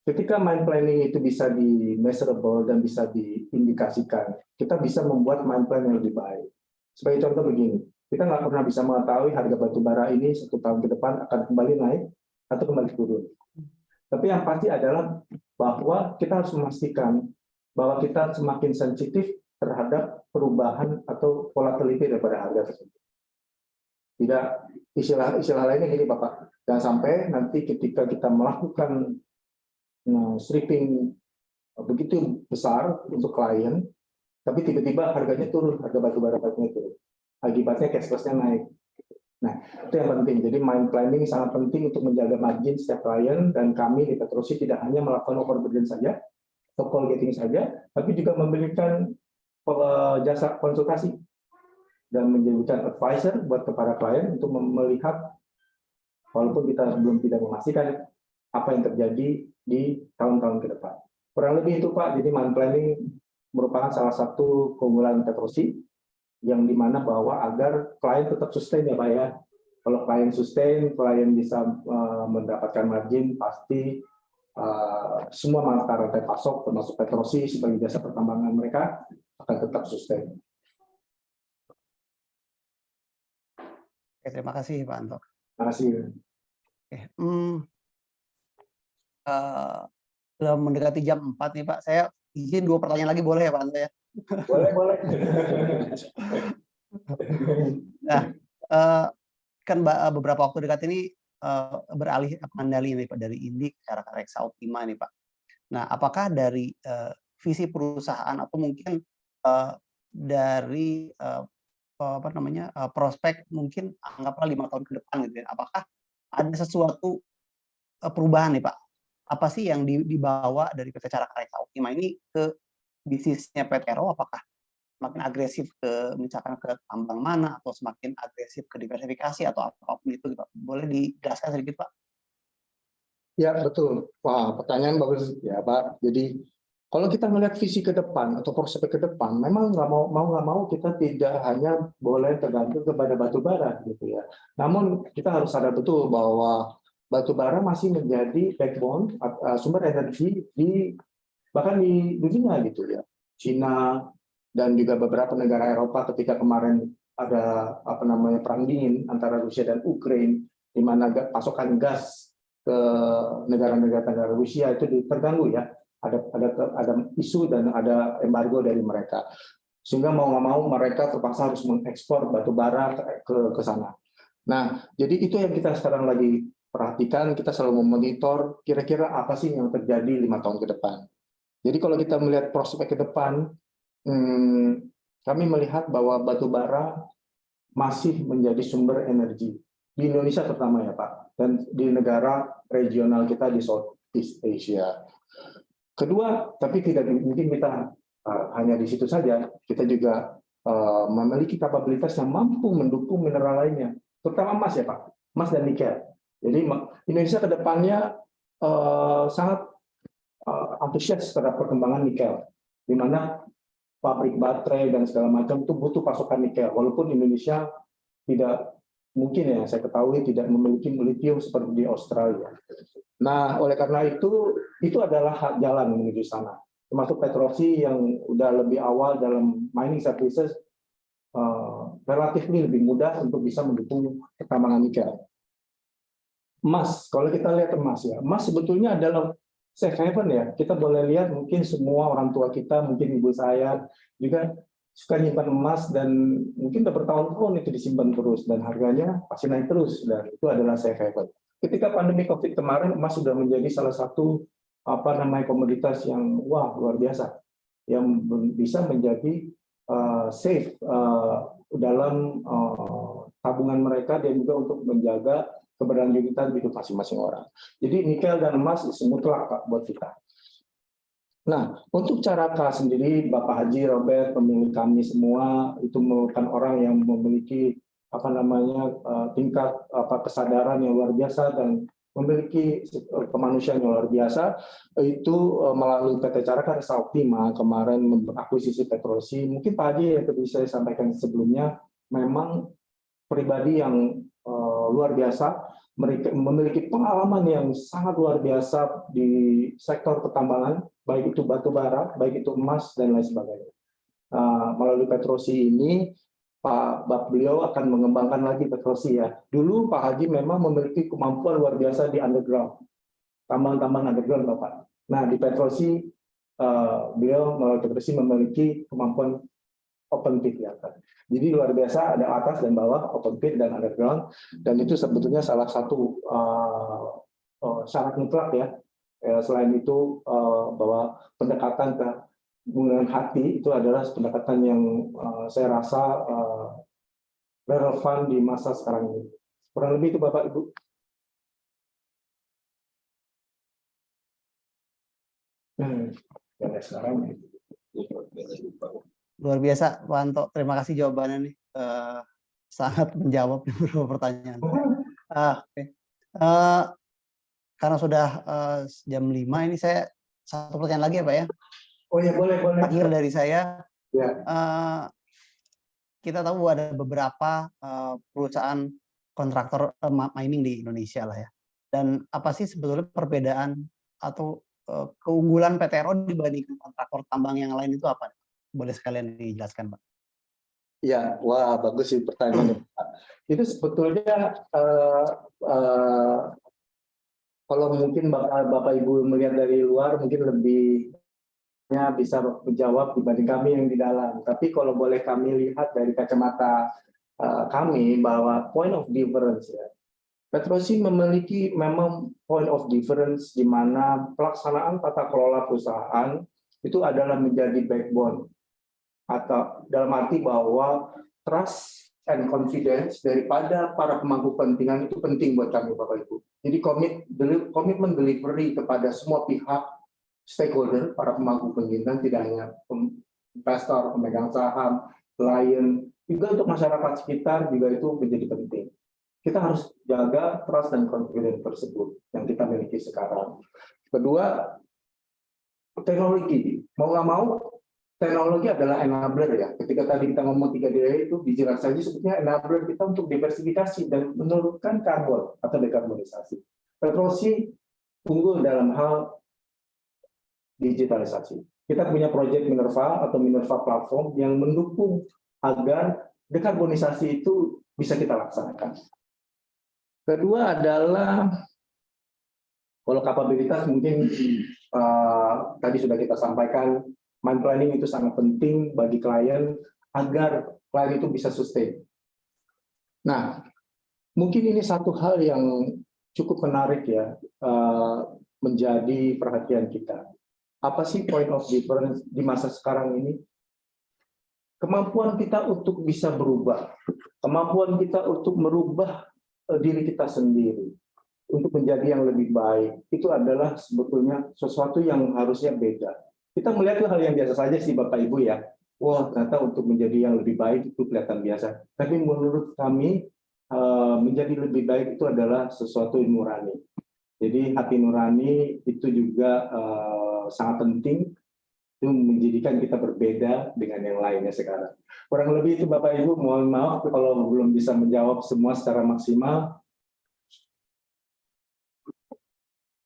Speaker 2: Ketika mine planning itu bisa di measurable dan bisa diindikasikan, kita bisa membuat mine plan yang lebih baik. Sebagai contoh begini, kita nggak pernah bisa mengetahui harga batu bara ini 1 tahun ke depan akan kembali naik atau kembali turun. Tapi yang pasti adalah bahwa kita harus memastikan bahwa kita semakin sensitif terhadap perubahan atau volatility daripada harga tersebut. Tidak, istilah lainnya gini Bapak, jangan sampai nanti ketika kita melakukan stripping begitu besar untuk klien, tapi tiba-tiba harganya turun, harga batu bara turun. Akibatnya cash flow-nya naik. Nah, itu yang penting. Jadi mind planning sangat penting untuk menjaga margin setiap klien, dan kami di Petrosi tidak hanya melakukan overburden saja, atau call getting saja, tapi juga memberikan jasa konsultasi dan menjadikan advisor buat kepada klien untuk melihat, walaupun kita belum tidak memastikan apa yang terjadi di tahun-tahun ke depan. Kurang lebih itu Pak, jadi mind planning merupakan salah satu keunggulan Petrosi, yang dimana bahwa agar klien tetap sustain ya Pak ya. Kalau klien sustain, klien bisa mendapatkan margin, pasti semua mata rantai pasok termasuk Petrosi sebagai jasa pertambangan mereka akan tetap sustain.
Speaker 3: Oke, terima kasih Pak Anto.
Speaker 2: Terima kasih.
Speaker 3: Oke, sudah mendekati jam 4 nih Pak. Saya izin 2 pertanyaan lagi boleh ya Pak Anto ya?
Speaker 2: Boleh, boleh.
Speaker 3: Nah, kan beberapa waktu dekat ini beralih kendali nih Pak dari Indik ke arah Reksa Optima nih Pak. Nah, apakah dari visi perusahaan atau mungkin dari prospek mungkin anggaplah 5 tahun ke depan gitu ya, apakah ada sesuatu perubahan nih Pak? Apa sih yang dibawa dari PT Caraka Reksa Optima ini ke bisnisnya PT RO? Apakah semakin agresif ke misalkan ke tambang mana, atau semakin agresif ke diversifikasi atau apapun itu Pak? Boleh dijelaskan sedikit Pak?
Speaker 2: Ya betul. Wah, pertanyaan bagus ya Pak. Jadi kalau kita melihat visi ke depan atau prospek ke depan, memang nggak mau kita tidak hanya boleh tergantung kepada batu bara gitu ya. Namun kita harus sadar betul bahwa batu bara masih menjadi backbone sumber energi bahkan di dunia gitu ya. Cina dan juga beberapa negara Eropa ketika kemarin ada perang dingin antara Rusia dan Ukraina, di mana pasokan gas ke negara-negara tenggara Rusia itu terganggu ya. Ada isu dan ada embargo dari mereka, sehingga mau nggak mau mereka terpaksa harus mengekspor batu bara ke sana. Nah, jadi itu yang kita sekarang lagi perhatikan. Kita selalu memonitor kira-kira apa sih yang terjadi 5 tahun ke depan. Jadi kalau kita melihat prospek ke depan, kami melihat bahwa batu bara masih menjadi sumber energi di Indonesia terutama ya Pak, dan di negara regional kita di Southeast Asia. Kedua, tapi tidak mungkin kita hanya di situ saja, kita juga memiliki kapabilitas yang mampu mendukung mineral lainnya, terutama emas ya Pak, emas dan nikel. Jadi Indonesia ke depannya sangat antusias terhadap perkembangan nikel, di mana pabrik baterai dan segala macam itu butuh pasokan nikel, walaupun Indonesia tidak mungkin ya saya ketahui tidak memiliki lithium seperti di Australia. Nah, oleh karena itu adalah jalan menuju sana. Termasuk Petrosi yang udah lebih awal dalam mining services, relatif lebih mudah untuk bisa mendukung pertambangan nikel. Emas, kalau kita lihat emas ya, emas sebetulnya adalah safe haven ya. Kita boleh lihat mungkin semua orang tua kita, mungkin ibu saya juga suka nyimpan emas, dan mungkin udah bertahun-tahun itu disimpan terus dan harganya pasti naik terus, dan itu adalah safe haven. Ketika pandemi COVID kemarin, emas sudah menjadi salah satu komoditas yang luar biasa, yang bisa menjadi safe dalam tabungan mereka, dan juga untuk menjaga keberlanjutan hidup masing-masing orang. Jadi nikel dan emas mutlak Pak buat kita. Nah, untuk Caraka sendiri, Bapak Haji Robert, pemilik kami semua itu merupakan orang yang memiliki tingkat kesadaran yang luar biasa dan memiliki kemanusiaan yang luar biasa. Itu melalui PT Caraka Reksa Optima kemarin mengakuisisi Petrosi. Mungkin Pak Haji yang bisa saya sampaikan sebelumnya, memang pribadi yang luar biasa, mereka memiliki pengalaman yang sangat luar biasa di sektor pertambangan, baik itu batu bara, baik itu emas, dan lain sebagainya. Melalui Petrosi ini, beliau akan mengembangkan lagi Petrosi ya. Dulu Pak Haji memang memiliki kemampuan luar biasa di underground, tambang-tambang underground Bapak. Nah, di Petrosi, beliau melalui Petrosi memiliki kemampuan open pit ya kan. Jadi luar biasa, ada atas dan bawah, open pit dan underground, dan itu sebetulnya salah satu syarat mutlak ya. Selain itu bahwa pendekatan ke menggunakan hati itu adalah pendekatan yang saya rasa relevan di masa sekarang ini. Kurang lebih itu Bapak Ibu. Ya, sekarang
Speaker 3: Luar biasa, Pak Anto. Terima kasih jawabannya nih. Sangat menjawab beberapa pertanyaan. Oke. Karena sudah jam 5 ini saya satu pertanyaan lagi ya Pak ya.
Speaker 2: Oh ya, boleh.
Speaker 3: Terakhir dari saya,
Speaker 2: Ya.
Speaker 3: kita tahu ada beberapa perusahaan kontraktor mining di Indonesia lah ya. Dan apa sih sebetulnya perbedaan atau keunggulan PTRO dibandingkan kontraktor tambang yang lain itu apa? Boleh sekalian dijelaskan, Pak?
Speaker 2: Ya, wah bagus sih pertanyaannya. Itu sebetulnya kalau mungkin Bapak Ibu melihat dari luar mungkin lebih bisa menjawab dibanding kami yang di dalam. Tapi kalau boleh kami lihat dari kacamata kami bahwa point of difference ya. Petrosi memiliki memang point of difference di mana pelaksanaan tata kelola perusahaan itu adalah menjadi backbone, atau dalam arti bahwa trust and confidence daripada para pemangku kepentingan itu penting buat kami Bapak Ibu. Jadi komitmen delivery kepada semua pihak stakeholder, para pemangku kepentingan, tidak hanya investor, pemegang saham, klien, juga untuk masyarakat sekitar juga itu menjadi penting. Kita harus jaga trust dan confidence tersebut yang kita miliki sekarang. Kedua, teknologi. Mau nggak mau, teknologi adalah enabler ya. Ketika tadi kita ngomong 3D itu, digitalisasi sebetulnya enabler kita untuk diversifikasi dan menurunkan karbon atau dekarbonisasi. Petrosi unggul dalam hal digitalisasi. Kita punya proyek Minerva atau Minerva Platform yang mendukung agar dekarbonisasi itu bisa kita laksanakan. Kedua adalah kalau kapabilitas mungkin tadi sudah kita sampaikan, mine planning itu sangat penting bagi klien agar klien itu bisa sustain. Nah, mungkin ini satu hal yang cukup menarik ya, menjadi perhatian kita. Apa sih point of difference di masa sekarang ini? Kemampuan kita untuk bisa berubah, kemampuan kita untuk merubah diri kita sendiri untuk menjadi yang lebih baik, itu adalah sebetulnya sesuatu yang harusnya beda. Kita melihat hal yang biasa saja sih Bapak Ibu ya. Wah, ternyata untuk menjadi yang lebih baik itu kelihatan biasa. Tapi menurut kami menjadi lebih baik itu adalah sesuatu yang nurani. Jadi hati nurani itu juga sangat penting. Itu menjadikan kita berbeda dengan yang lainnya sekarang. Kurang lebih itu Bapak Ibu, mohon maaf kalau belum bisa menjawab semua secara maksimal.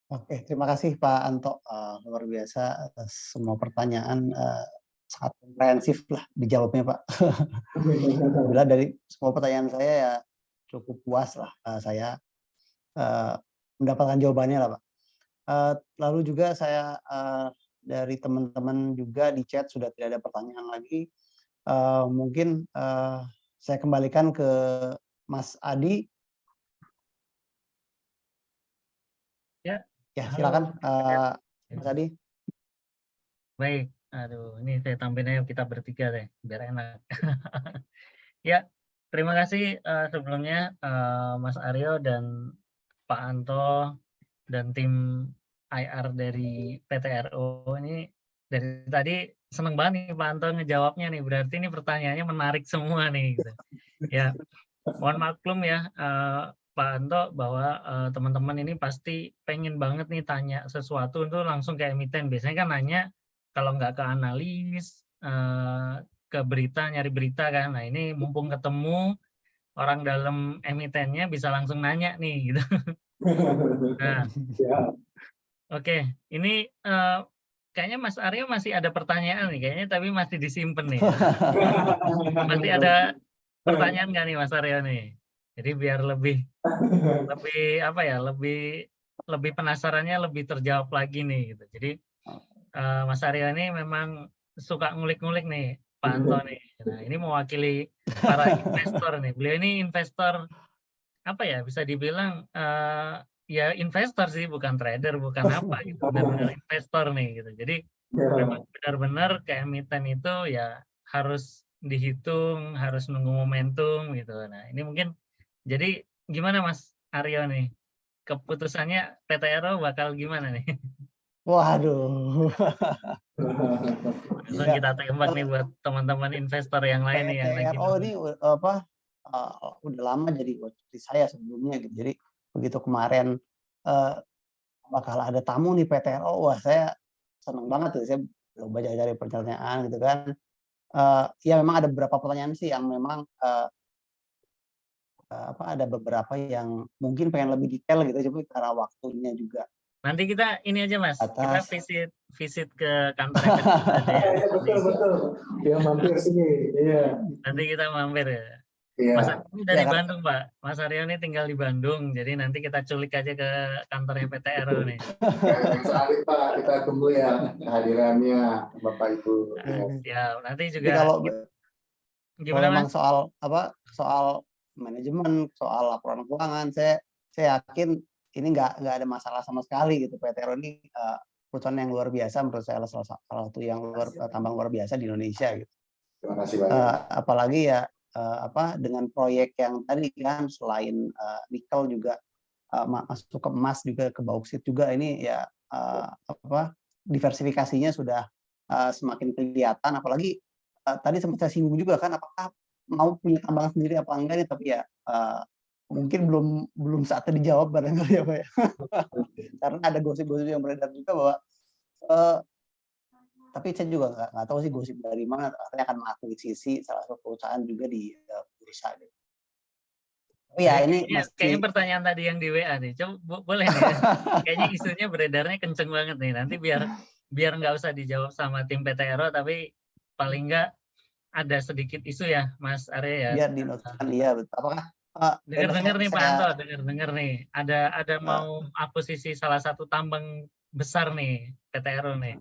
Speaker 3: Oke, terima kasih Pak Anto. Luar biasa, semua pertanyaan sangat komprehensif lah dijawabnya Pak. Alhamdulillah dari semua pertanyaan saya ya cukup puas lah saya mendapatkan jawabannya lah Pak. Lalu juga saya dari teman-teman juga di chat sudah tidak ada pertanyaan lagi. Mungkin saya kembalikan ke Mas Adi. Ya, silakan Mas Adi.
Speaker 1: Baik, aduh, ini saya tampilnya kita bertiga deh, biar enak. Ya, terima kasih sebelumnya Mas Aryo dan Pak Anto dan tim IR dari PTRO ini dari tadi seneng banget nih Pak Anto ngejawabnya nih, berarti ini pertanyaannya menarik semua nih gitu. Ya, mohon maklum ya Pak Anto bahwa teman-teman ini pasti pengen banget nih tanya sesuatu itu langsung ke emiten. Biasanya kan nanya kalau nggak ke analis, ke berita, nyari berita kan. Nah ini mumpung ketemu orang dalam emitennya bisa langsung nanya nih gitu. Nah,
Speaker 2: Ya.
Speaker 1: Oke, ini kayaknya Mas Aryo masih ada pertanyaan nih, kayaknya tapi masih disimpan nih. Masih ada pertanyaan nggak nih Mas Aryo nih? Jadi biar lebih apa ya, lebih penasarannya lebih terjawab lagi nih gitu. Jadi Mas Aryo ini memang suka ngulik-ngulik nih. Pak Anto nih. Nah, ini mewakili para investor nih. Beliau ini investor apa ya? Bisa dibilang ya investor sih, bukan trader, bukan apa gitu. Benar-benar investor nih gitu. Jadi memang benar-benar ke emiten itu ya harus dihitung, harus nunggu momentum gitu. Nah, ini mungkin jadi gimana Mas Aryo nih? Keputusannya PTRO bakal gimana nih?
Speaker 3: Waduh.
Speaker 1: Langsung
Speaker 3: Ya,
Speaker 1: kita tembak nih buat teman-teman investor yang lain nih yang lagi
Speaker 3: PTRO ini apa udah lama jadi watchlist saya sebelumnya gitu. Jadi begitu kemarin bakal ada tamu nih PTRO, wah saya seneng banget tuh. Saya coba cari pertanyaan gitu kan. Ya memang ada beberapa pertanyaan sih yang memang ada beberapa yang mungkin pengen lebih detail gitu, tapi karena waktunya juga
Speaker 1: Nanti kita ini aja Mas, kita
Speaker 3: atas.
Speaker 1: visit ke kantor PTRO aja ya.
Speaker 2: Betul. Ya mampir sini. Iya.
Speaker 1: Nanti kita mampir ya.
Speaker 2: Iya.
Speaker 1: Mas Aryo ini dari
Speaker 3: Ya,
Speaker 1: Bandung Pak. Mas Aryo ini tinggal di Bandung, jadi nanti kita culik aja ke kantornya PTRO nih.
Speaker 2: Yang sekali Pak, kita tunggu ya kehadirannya Bapak Ibu.
Speaker 1: Ya, nanti
Speaker 3: jadi
Speaker 1: juga
Speaker 3: kalau
Speaker 1: gimana
Speaker 3: memang
Speaker 1: Mas?
Speaker 3: soal manajemen, soal laporan keuangan, saya yakin ini nggak ada masalah sama sekali gitu. PTRO ini perusahaan yang luar biasa menurut saya, salah satu yang tambang luar biasa di Indonesia gitu.
Speaker 2: Terima kasih banyak.
Speaker 3: Apalagi ya dengan proyek yang tadi kan selain nikel juga masuk ke emas juga, ke bauksit juga, ini ya diversifikasinya sudah semakin kelihatan. Apalagi tadi sempat saya singgung juga kan, apakah mau punya tambangan sendiri apa enggak nih, tapi ya mungkin belum saatnya dijawab barangkali ya Pak ya. Karena ada gosip-gosip yang beredar juga bahwa tapi saya juga nggak tahu sih gosip dari mana, katanya akan mengakuisisi salah satu perusahaan juga di bursa gitu. Oh ya, ini
Speaker 1: kayaknya pertanyaan tadi yang di WA nih, coba boleh nih ya. Kayaknya isunya beredarnya kenceng banget nih. Nanti biar nggak usah dijawab sama tim PTRO, tapi paling nggak ada sedikit isu ya, Mas Arya ya.
Speaker 3: Biar dinotifikasikan, iya betul. Apakah
Speaker 1: dengar nih Pak Anto, dengar nih. Ada mau akuisisi salah satu tambang besar nih PTRO nih.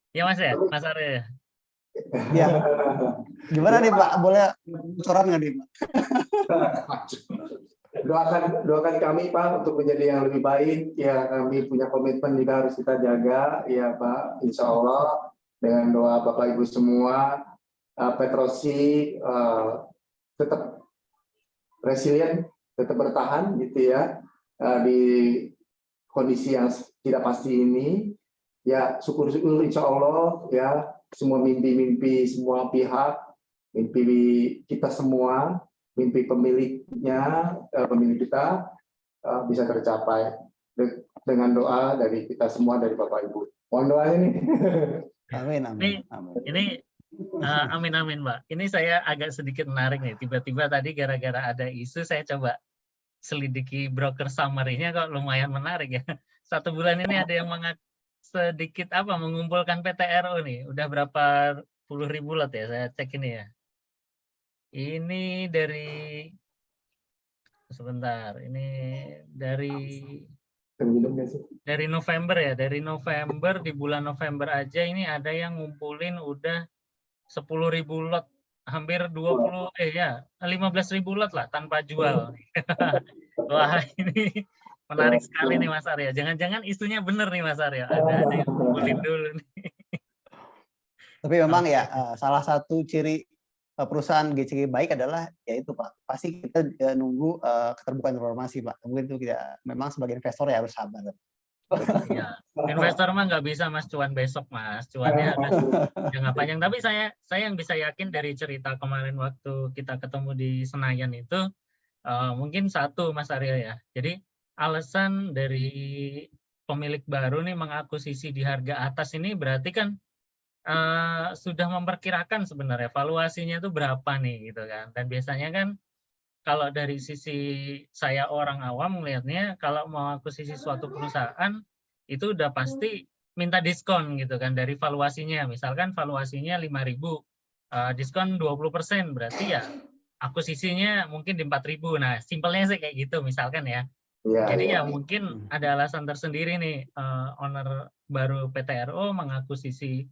Speaker 1: Ya Mas ya, Mas Arya.
Speaker 3: Ya. Gimana nih Pak? Boleh bocoran nggak nih Pak?
Speaker 2: Doakan kami Pak untuk menjadi yang lebih baik. Ya, kami punya komitmen juga harus kita jaga ya Pak. Insya Allah dengan doa Bapak Ibu semua, Petrosi tetap resilient, tetap bertahan gitu ya di kondisi yang tidak pasti ini. Ya syukur-syukur Insya Allah ya semua mimpi-mimpi semua pihak, mimpi kita semua, mimpi pemiliknya, pemilik kita bisa tercapai dengan doa dari kita semua, dari Bapak Ibu. Mohon doanya nih.
Speaker 3: Amin.
Speaker 1: Ini amin Mbak. Ini saya agak sedikit menarik nih. Tiba-tiba tadi gara-gara ada isu saya coba selidiki broker summary-nya, kok lumayan menarik ya. 1 bulan ini ada yang sedikit mengumpulkan PTRO nih. Udah berapa puluh ribu lot ya, saya cek ini ya. Ini dari sebentar, ini dari November ya, dari November, di bulan November aja ini ada yang ngumpulin udah 10.000 lot, hampir 15.000 lot lah tanpa jual. Wah, ini menarik sekali nih Mas Arya. Jangan-jangan isunya benar nih Mas Arya. Ada yang ngumpulin dulu nih.
Speaker 3: Tapi memang ya salah satu ciri perusahaan GCG baik adalah yaitu Pak, pasti kita nunggu keterbukaan informasi Pak. Mungkin itu kita memang sebagai investor ya harus sabar.
Speaker 1: Ya, investor mah nggak bisa Mas cuan besok Mas, cuannya harus jangka panjang. Tapi saya yang bisa yakin dari cerita kemarin waktu kita ketemu di Senayan itu mungkin satu Mas Arya ya. Jadi alasan dari pemilik baru nih mengakuisisi di harga atas ini berarti kan sudah memperkirakan sebenarnya valuasinya itu berapa nih gitu kan. Dan biasanya kan kalau dari sisi saya orang awam melihatnya, kalau mau akuisisi suatu perusahaan itu udah pasti minta diskon gitu kan dari valuasinya. Misalkan valuasinya 5.000, diskon 20%, berarti ya akuisisinya mungkin di 4.000. Nah, simpelnya sih kayak gitu misalkan ya. Jadi ya mungkin ada alasan tersendiri nih owner baru PTRO mengakuisisi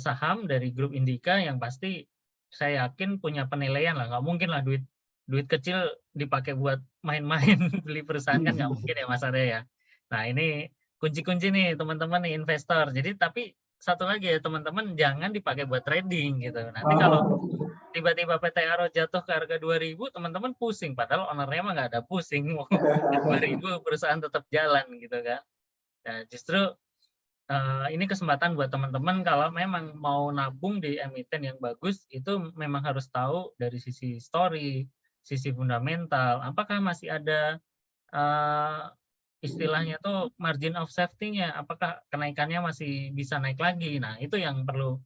Speaker 1: saham dari grup Indika yang pasti saya yakin punya penilaian lah, nggak mungkin lah duit kecil dipakai buat main-main beli perusahaan kan nggak mungkin ya Mas Arya ya. Nah ini kunci-kunci nih teman-teman nih investor. Jadi tapi satu lagi ya teman-teman jangan dipakai buat trading gitu. Nanti kalau tiba-tiba PT Aro jatuh ke harga 2.000 teman-teman pusing padahal ownernya mah nggak ada pusing mau 2.000 perusahaan tetap jalan gitu kan. Nah justru ini kesempatan buat teman-teman kalau memang mau nabung di emiten yang bagus itu memang harus tahu dari sisi story, sisi fundamental, apakah masih ada istilahnya tuh margin of safety-nya, apakah kenaikannya masih bisa naik lagi. Nah, itu yang perlu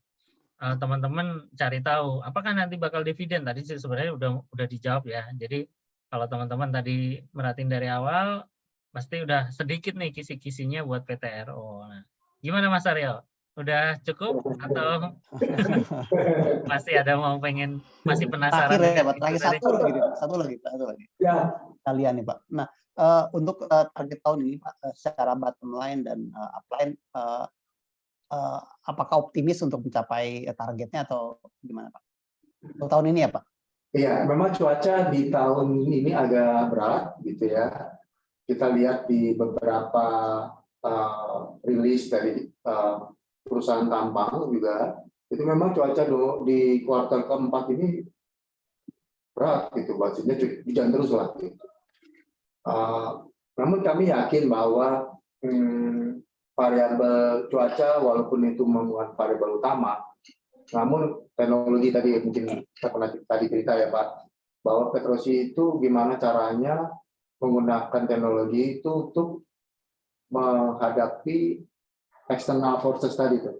Speaker 1: teman-teman cari tahu. Apakah nanti bakal dividen? Tadi sih sebenarnya udah dijawab ya. Jadi kalau teman-teman tadi merhatiin dari awal, pasti udah sedikit nih kisi-kisinya buat PTRO. Nah, gimana Mas Aryo? Udah cukup atau masih ada masih penasaran
Speaker 3: Terakhir ya
Speaker 1: dengan
Speaker 3: Pak,
Speaker 1: itu
Speaker 3: terakhir
Speaker 1: tadi?
Speaker 3: satu lagi.
Speaker 2: Ya,
Speaker 3: Kalian nih Pak. Nah, untuk target tahun ini Pak, secara bottom line dan upline, apakah optimis untuk mencapai targetnya atau gimana Pak? Untuk tahun ini ya Pak?
Speaker 2: iya, memang cuaca di tahun ini agak berat gitu ya. Kita lihat di beberapa rilis dari perusahaan tambang juga, itu memang cuaca di kuartal keempat ini berat gitu, maksudnya hujan terus lah. Gitu. Namun kami yakin bahwa variabel cuaca walaupun itu merupakan variabel utama, namun teknologi tadi mungkin saya pernah tadi cerita ya Pak, bahwa Petrosi itu gimana caranya menggunakan teknologi itu untuk menghadapi external forces tadi itu.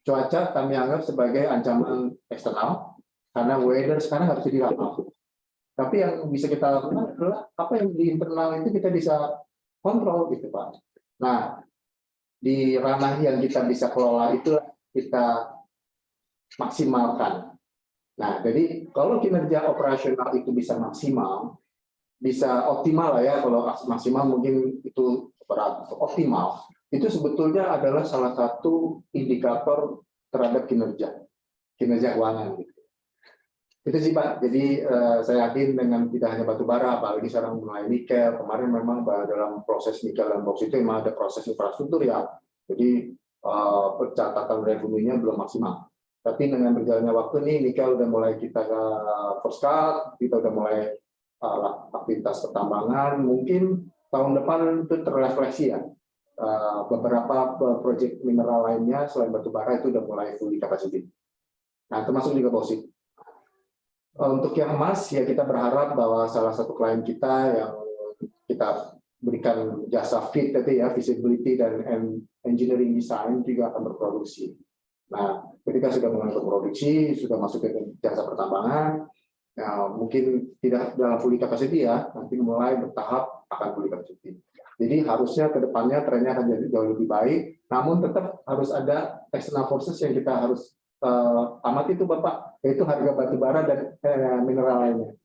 Speaker 2: Cuaca kami anggap sebagai ancaman eksternal karena weather sekarang harus diramal. Tapi yang bisa kita lakukan adalah apa yang di internal itu kita bisa kontrol gitu Pak. Nah, di ranah yang kita bisa kelola itu kita maksimalkan. Nah, jadi kalau kinerja operasional itu bisa maksimal, bisa optimal lah ya, kalau maksimal mungkin itu berat, optimal, itu sebetulnya adalah salah satu indikator terhadap kinerja keuangan. Gitu. Itu sih Pak, jadi saya yakin dengan tidak hanya batu bara, apalagi sekarang mulai nikel, kemarin memang dalam proses nikel dan boksit itu memang ada proses infrastruktur ya, jadi pencatatan revenue-nya belum maksimal. Tapi dengan berjalannya waktu nih, nikel udah mulai kita first cut, kita udah mulai aktivitas pertambangan, mungkin tahun depan itu terrefleksi ya. Beberapa proyek mineral lainnya selain batu bara itu udah mulai fully capacity. Nah, termasuk juga boksit. Untuk yang emas, ya kita berharap bahwa salah satu klien kita yang kita berikan jasa fit tadi ya, visibility dan engineering design juga akan berproduksi. Nah, ketika sudah mulai berproduksi, sudah masuk ke jasa pertambangan, ya, mungkin tidak dalam fully capacity ya, nanti mulai bertahap akan fully capacity. Jadi harusnya ke depannya trennya akan jadi jauh lebih baik, namun tetap harus ada external forces yang kita harus amati itu Bapak, yaitu harga batu bara dan mineral lainnya.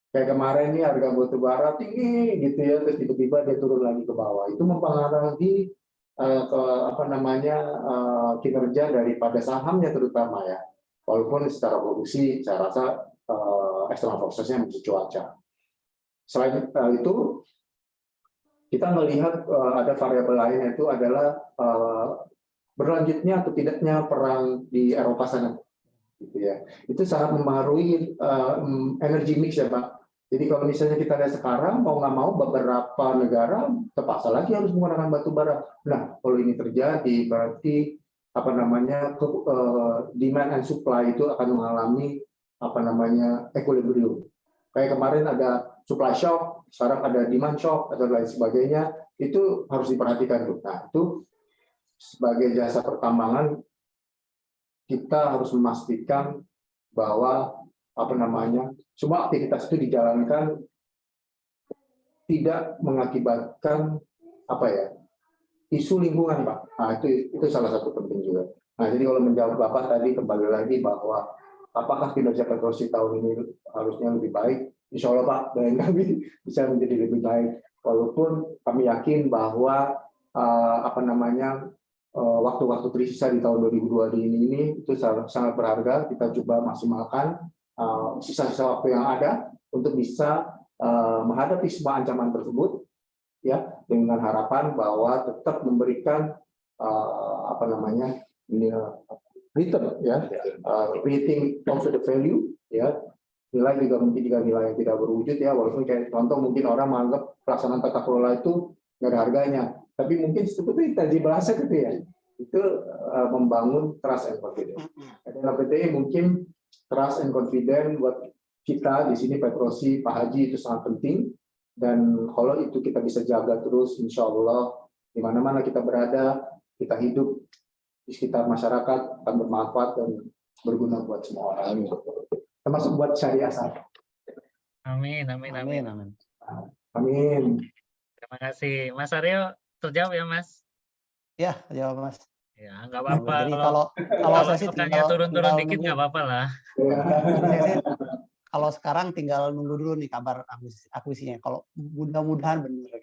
Speaker 2: Kayak kemarin ini harga batu bara tinggi gitu ya, terus tiba-tiba dia turun lagi ke bawah. Itu mempengaruhi ke kinerja daripada sahamnya terutama ya. Walaupun secara produksi saya rasa external forces-nya masih cuaca. Selain itu, kita melihat ada variabel lain, yaitu adalah berlanjutnya atau tidaknya perang di Eropa sana, gitu ya. Itu sangat mempengaruhi energi mix ya Pak. Jadi kalau misalnya kita lihat sekarang mau nggak mau beberapa negara terpaksa lagi harus menggunakan batu bara. Nah, kalau ini terjadi berarti demand and supply itu akan mengalami equilibrium. Kayak kemarin ada supply shock, sekarang ada demand shock atau lain sebagainya, itu harus diperhatikan. Nah, itu sebagai jasa pertambangan kita harus memastikan bahwa semua aktivitas itu dijalankan tidak mengakibatkan isu lingkungan Pak. Nah, itu salah satu penting juga. Nah, jadi kalau menjawab Bapak tadi kembali lagi bahwa apakah kinerja Petrosi tahun ini harusnya lebih baik? Insya Allah Pak, dan kami bisa menjadi lebih baik. Walaupun kami yakin bahwa waktu-waktu krisis di tahun 2002 ini itu sangat berharga. Kita coba maksimalkan sisa-sisa waktu yang ada untuk bisa menghadapi semua ancaman tersebut, ya, dengan harapan bahwa tetap memberikan return, ya, creating also the value, ya. Nilai juga mungkin jika nilai yang tidak berwujud, ya, walaupun kayak contoh mungkin orang menganggap pelaksanaan tata kelola itu nggak ada harganya, tapi mungkin seperti tadi bahasa gitu ya, itu membangun trust and confidence. Dan PT mungkin trust and confidence buat kita di sini Petrosi, Pak Haji, itu sangat penting. Dan kalau itu kita bisa jaga terus, insya Allah di mana-mana kita berada, kita hidup di sekitar masyarakat akan bermanfaat dan berguna buat semua orang, termasuk buat syariah Asaham.
Speaker 1: Amin, amin, amin.
Speaker 3: Amin, amin.
Speaker 2: Amin.
Speaker 1: Terima kasih. Mas Aryo, terjawab ya, Mas?
Speaker 3: Ya, jawab Mas.
Speaker 1: Ya, nggak apa-apa.
Speaker 3: Jadi
Speaker 1: Kalau
Speaker 3: saya sih
Speaker 1: angkanya turun-turun dikit nggak apa-apa lah.
Speaker 3: Saya sih, kalau sekarang tinggal nunggu dulu nih kabar akuisinya. Kalau mudah-mudahan benar.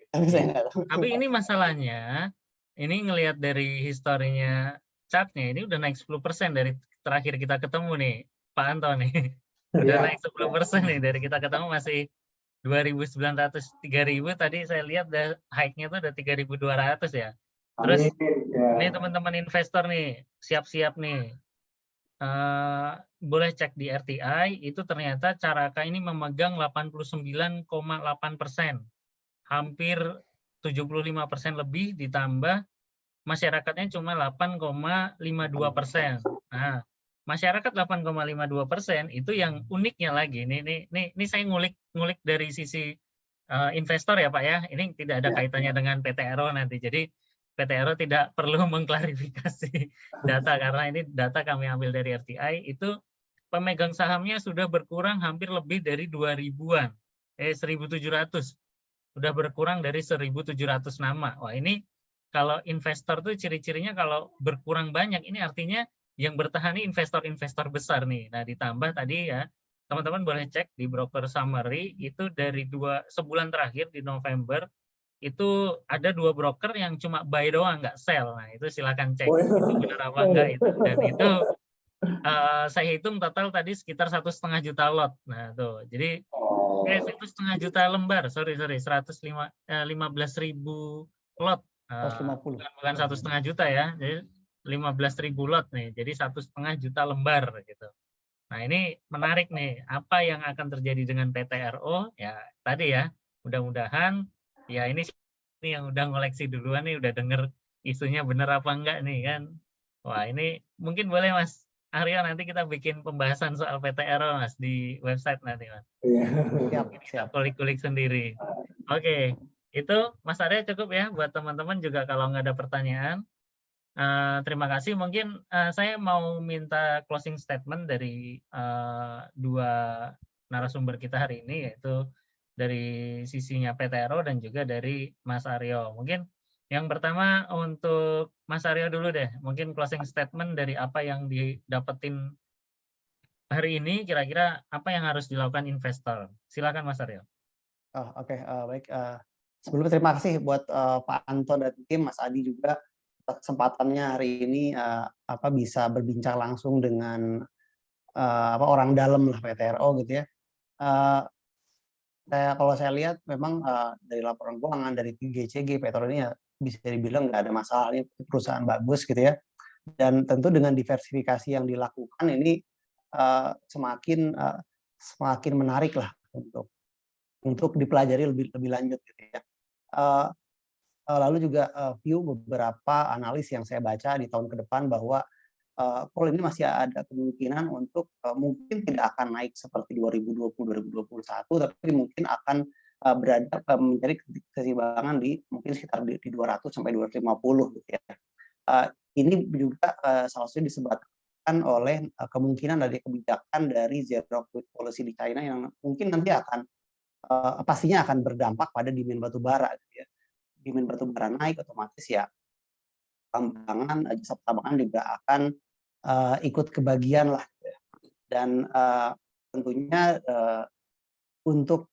Speaker 1: Tapi ini masalahnya, ini ngelihat dari historinya chartnya, ini udah naik 10% dari terakhir kita ketemu nih, Pak Anto nih. Udah naik 10% nih dari kita ketemu masih 2.900, 3.000 tadi saya lihat hike-nya tuh udah 3.200 ya. Terus ini teman-teman investor nih, siap-siap nih. Boleh cek di RTI, itu ternyata Caraka ini memegang 89,8%. Hampir 75% lebih, ditambah masyarakatnya cuma 8,52%. Nah, masyarakat 8,52% itu yang uniknya lagi. Ini saya ngulik dari sisi investor ya Pak ya. Ini tidak ada kaitannya dengan PT Aero nanti. Jadi PT Aero tidak perlu mengklarifikasi data karena ini data kami ambil dari RTI. Itu pemegang sahamnya sudah berkurang hampir lebih dari 2.000-an. 1.700. Sudah berkurang dari 1.700 nama. Wah, ini kalau investor tuh ciri-cirinya kalau berkurang banyak, ini artinya yang bertahan ini investor-investor besar nih. Nah, ditambah tadi ya, teman-teman boleh cek di broker summary, itu dari sebulan terakhir di November, itu ada 2 broker yang cuma buy doang, nggak sell. Nah, itu silakan cek. Itu benar apa enggak itu. Dan itu saya hitung total tadi sekitar 1,5 juta lot. Nah, tuh. Jadi, itu 1,5 juta lembar. Sorry, 15.000 lot.
Speaker 3: 150.
Speaker 1: Bukan 1,5 juta ya. Jadi 15.000 lot nih. Jadi 1,5 juta lembar gitu. Nah, ini menarik nih. Apa yang akan terjadi dengan PT RO? Ya, tadi ya. Mudah-mudahan ya ini yang udah ngoleksi duluan nih, udah denger isunya bener apa enggak nih kan. Wah, ini mungkin boleh Mas Aryo nanti kita bikin pembahasan soal PT RO Mas di website nanti Mas.
Speaker 3: Siap.
Speaker 1: Kulik-kulik sendiri. Oke, itu Mas Aryo cukup ya buat teman-teman juga kalau nggak ada pertanyaan. Terima kasih. Mungkin saya mau minta closing statement dari 2 narasumber kita hari ini, yaitu dari sisinya PT Aero dan juga dari Mas Aryo. Mungkin yang pertama untuk Mas Aryo dulu deh. Mungkin closing statement dari apa yang didapetin hari ini, kira-kira apa yang harus dilakukan investor. Silakan Mas Aryo.
Speaker 3: Oke, baik. Sebelumnya terima kasih buat Pak Anto dan tim, Mas Adi juga kesempatannya hari ini bisa berbincang langsung dengan orang dalam lah PT RO gitu ya. Kalau saya lihat memang dari laporan keuangan dari GCG Petro ini ya bisa dibilang nggak ada masalah, ini perusahaan bagus gitu ya. Dan tentu dengan diversifikasi yang dilakukan ini semakin menarik lah untuk dipelajari lebih lanjut gitu ya. Lalu juga view beberapa analis yang saya baca di tahun ke depan bahwa kalau ini masih ada kemungkinan untuk mungkin tidak akan naik seperti 2020-2021, tapi mungkin akan berada mencari keseimbangan di mungkin sekitar di 200 sampai 250 gitu ya. Ini juga salah satu disebabkan oleh kemungkinan dari kebijakan dari zero COVID policy di China yang mungkin nanti akan pastinya akan berdampak pada demand batubara gitu ya. Demand batubara naik, otomatis ya jasa pertambangan juga akan ikut kebagian lah. Dan tentunya untuk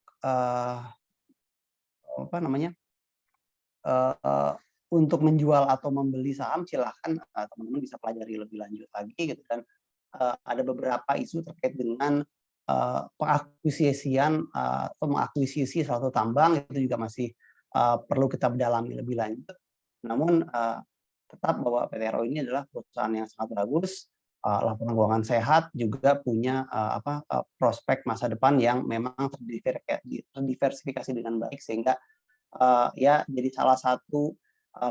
Speaker 3: untuk menjual atau membeli saham silahkan teman-teman bisa pelajari lebih lanjut lagi gitu, dan ada beberapa isu terkait dengan pengakuisisian atau mengakuisisi suatu tambang, itu juga masih perlu kita dalami lebih lanjut. Namun tetap bahwa PT RO ini adalah perusahaan yang sangat bagus, laporan keuangan sehat, juga punya prospek masa depan yang memang terdiversifikasi dengan baik, sehingga ya jadi salah satu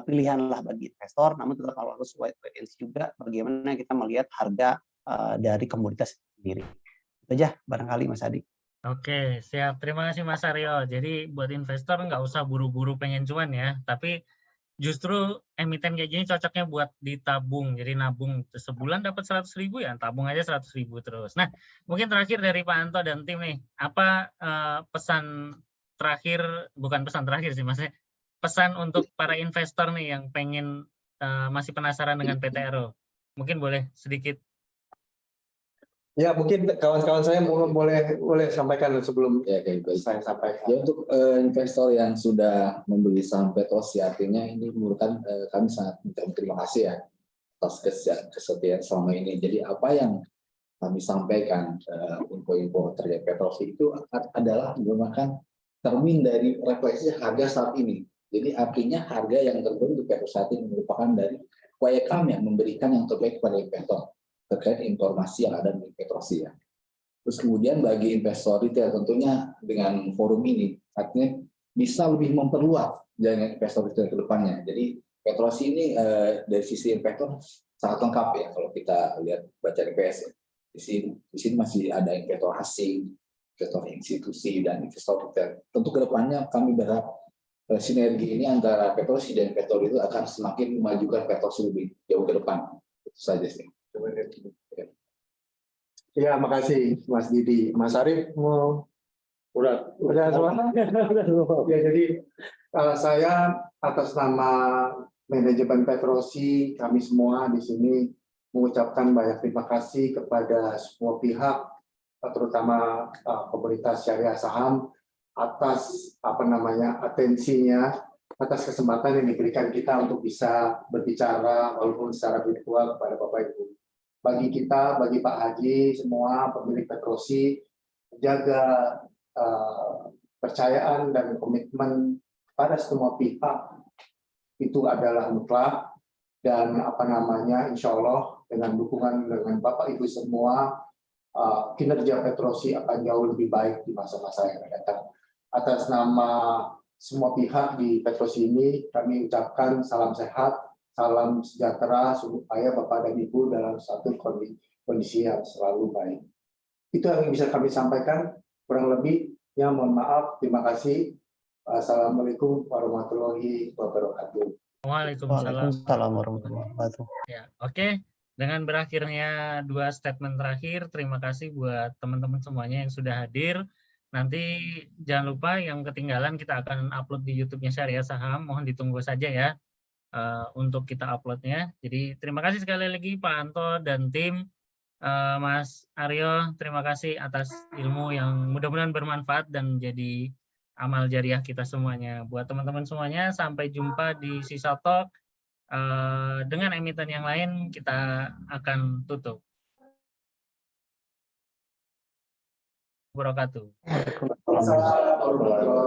Speaker 3: pilihan lah bagi investor. Namun tetap harus wait and see juga bagaimana kita melihat harga dari komoditas sendiri. Itu aja barangkali Mas Adi.
Speaker 1: Oke, siap. Terima kasih Mas Aryo. Jadi buat investor nggak usah buru-buru pengen cuan ya, tapi justru emiten kayak gini cocoknya buat ditabung. Jadi nabung sebulan dapat 100.000 ya, tabung aja 100.000 terus. Nah, mungkin terakhir dari Pak Anto dan tim nih, apa pesan terakhir, bukan pesan terakhir sih maksudnya, pesan untuk para investor nih yang pengen masih penasaran dengan PT RO. Mungkin boleh sedikit.
Speaker 2: Ya, mungkin kawan-kawan saya boleh sampaikan sebelum
Speaker 5: Ya, baik.
Speaker 2: saya sampaikan.
Speaker 5: Ya, untuk investor yang sudah membeli saham Petrosi, artinya ini merupakan kami sangat berterima kasih ya atas kesetiaan selama ini. Jadi apa yang kami sampaikan, info-info terkait Petrosi itu adalah menggunakan termin dari refleksi harga saat ini. Jadi artinya harga yang terbaik untuk Petrosi saat ini merupakan dari upaya kami yang memberikan yang terbaik kepada investor terkait informasi yang ada di Petrosi ya. Terus kemudian bagi investor retail tentunya dengan forum ini artinya bisa lebih memperluas jaringan investor retail ke depannya. Jadi Petrosi ini dari sisi investor sangat lengkap ya kalau kita lihat baca DPS ya. Di sini masih ada investor asing, investor institusi, dan investor retail. Tentu ke depannya kami berharap sinergi ini antara Petrosi dan investor itu akan semakin memajukan Petrosi lebih jauh ke depan. Itu saja sih.
Speaker 2: Ya, makasih Mas Didi. Mas Arief mau
Speaker 4: Udah
Speaker 2: semua? Ya, jadi saya atas nama manajemen Petrosi, kami semua di sini mengucapkan banyak terima kasih kepada semua pihak, terutama komunitas syariah saham, atas atensinya, atas kesempatan yang diberikan kita untuk bisa berbicara walaupun secara virtual kepada Bapak Ibu. Bagi kita, bagi Pak Haji, semua pemilik Petrosi, jaga percayaan dan komitmen pada semua pihak itu adalah mutlak, dan insya Allah dengan dukungan dengan Bapak Ibu semua, kinerja Petrosi akan jauh lebih baik di masa-masa yang akan datang. Atas nama semua pihak di Petrosi ini, kami ucapkan salam sehat, salam sejahtera, supaya Bapak dan Ibu dalam satu kondisi yang selalu baik. Itu yang bisa kami sampaikan, kurang lebih. Ya, mohon maaf, terima kasih. Assalamualaikum warahmatullahi wabarakatuh.
Speaker 1: Waalaikumsalam
Speaker 3: warahmatullahi wabarakatuh.
Speaker 1: Ya, oke. Dengan berakhirnya 2 statement terakhir, terima kasih buat teman-teman semuanya yang sudah hadir. Nanti jangan lupa yang ketinggalan kita akan upload di YouTube-nya Syariah Saham. Mohon ditunggu saja ya untuk kita uploadnya. Jadi terima kasih sekali lagi Pak Anto dan tim. Mas Aryo, terima kasih atas ilmu yang mudah-mudahan bermanfaat dan jadi amal jariah kita semuanya. Buat teman-teman semuanya, sampai jumpa di Sisa Talk. Dengan emiten yang lain kita akan tutup. Wabarakatuh.
Speaker 2: Assalamualaikum warahmatullahi wabarakatuh.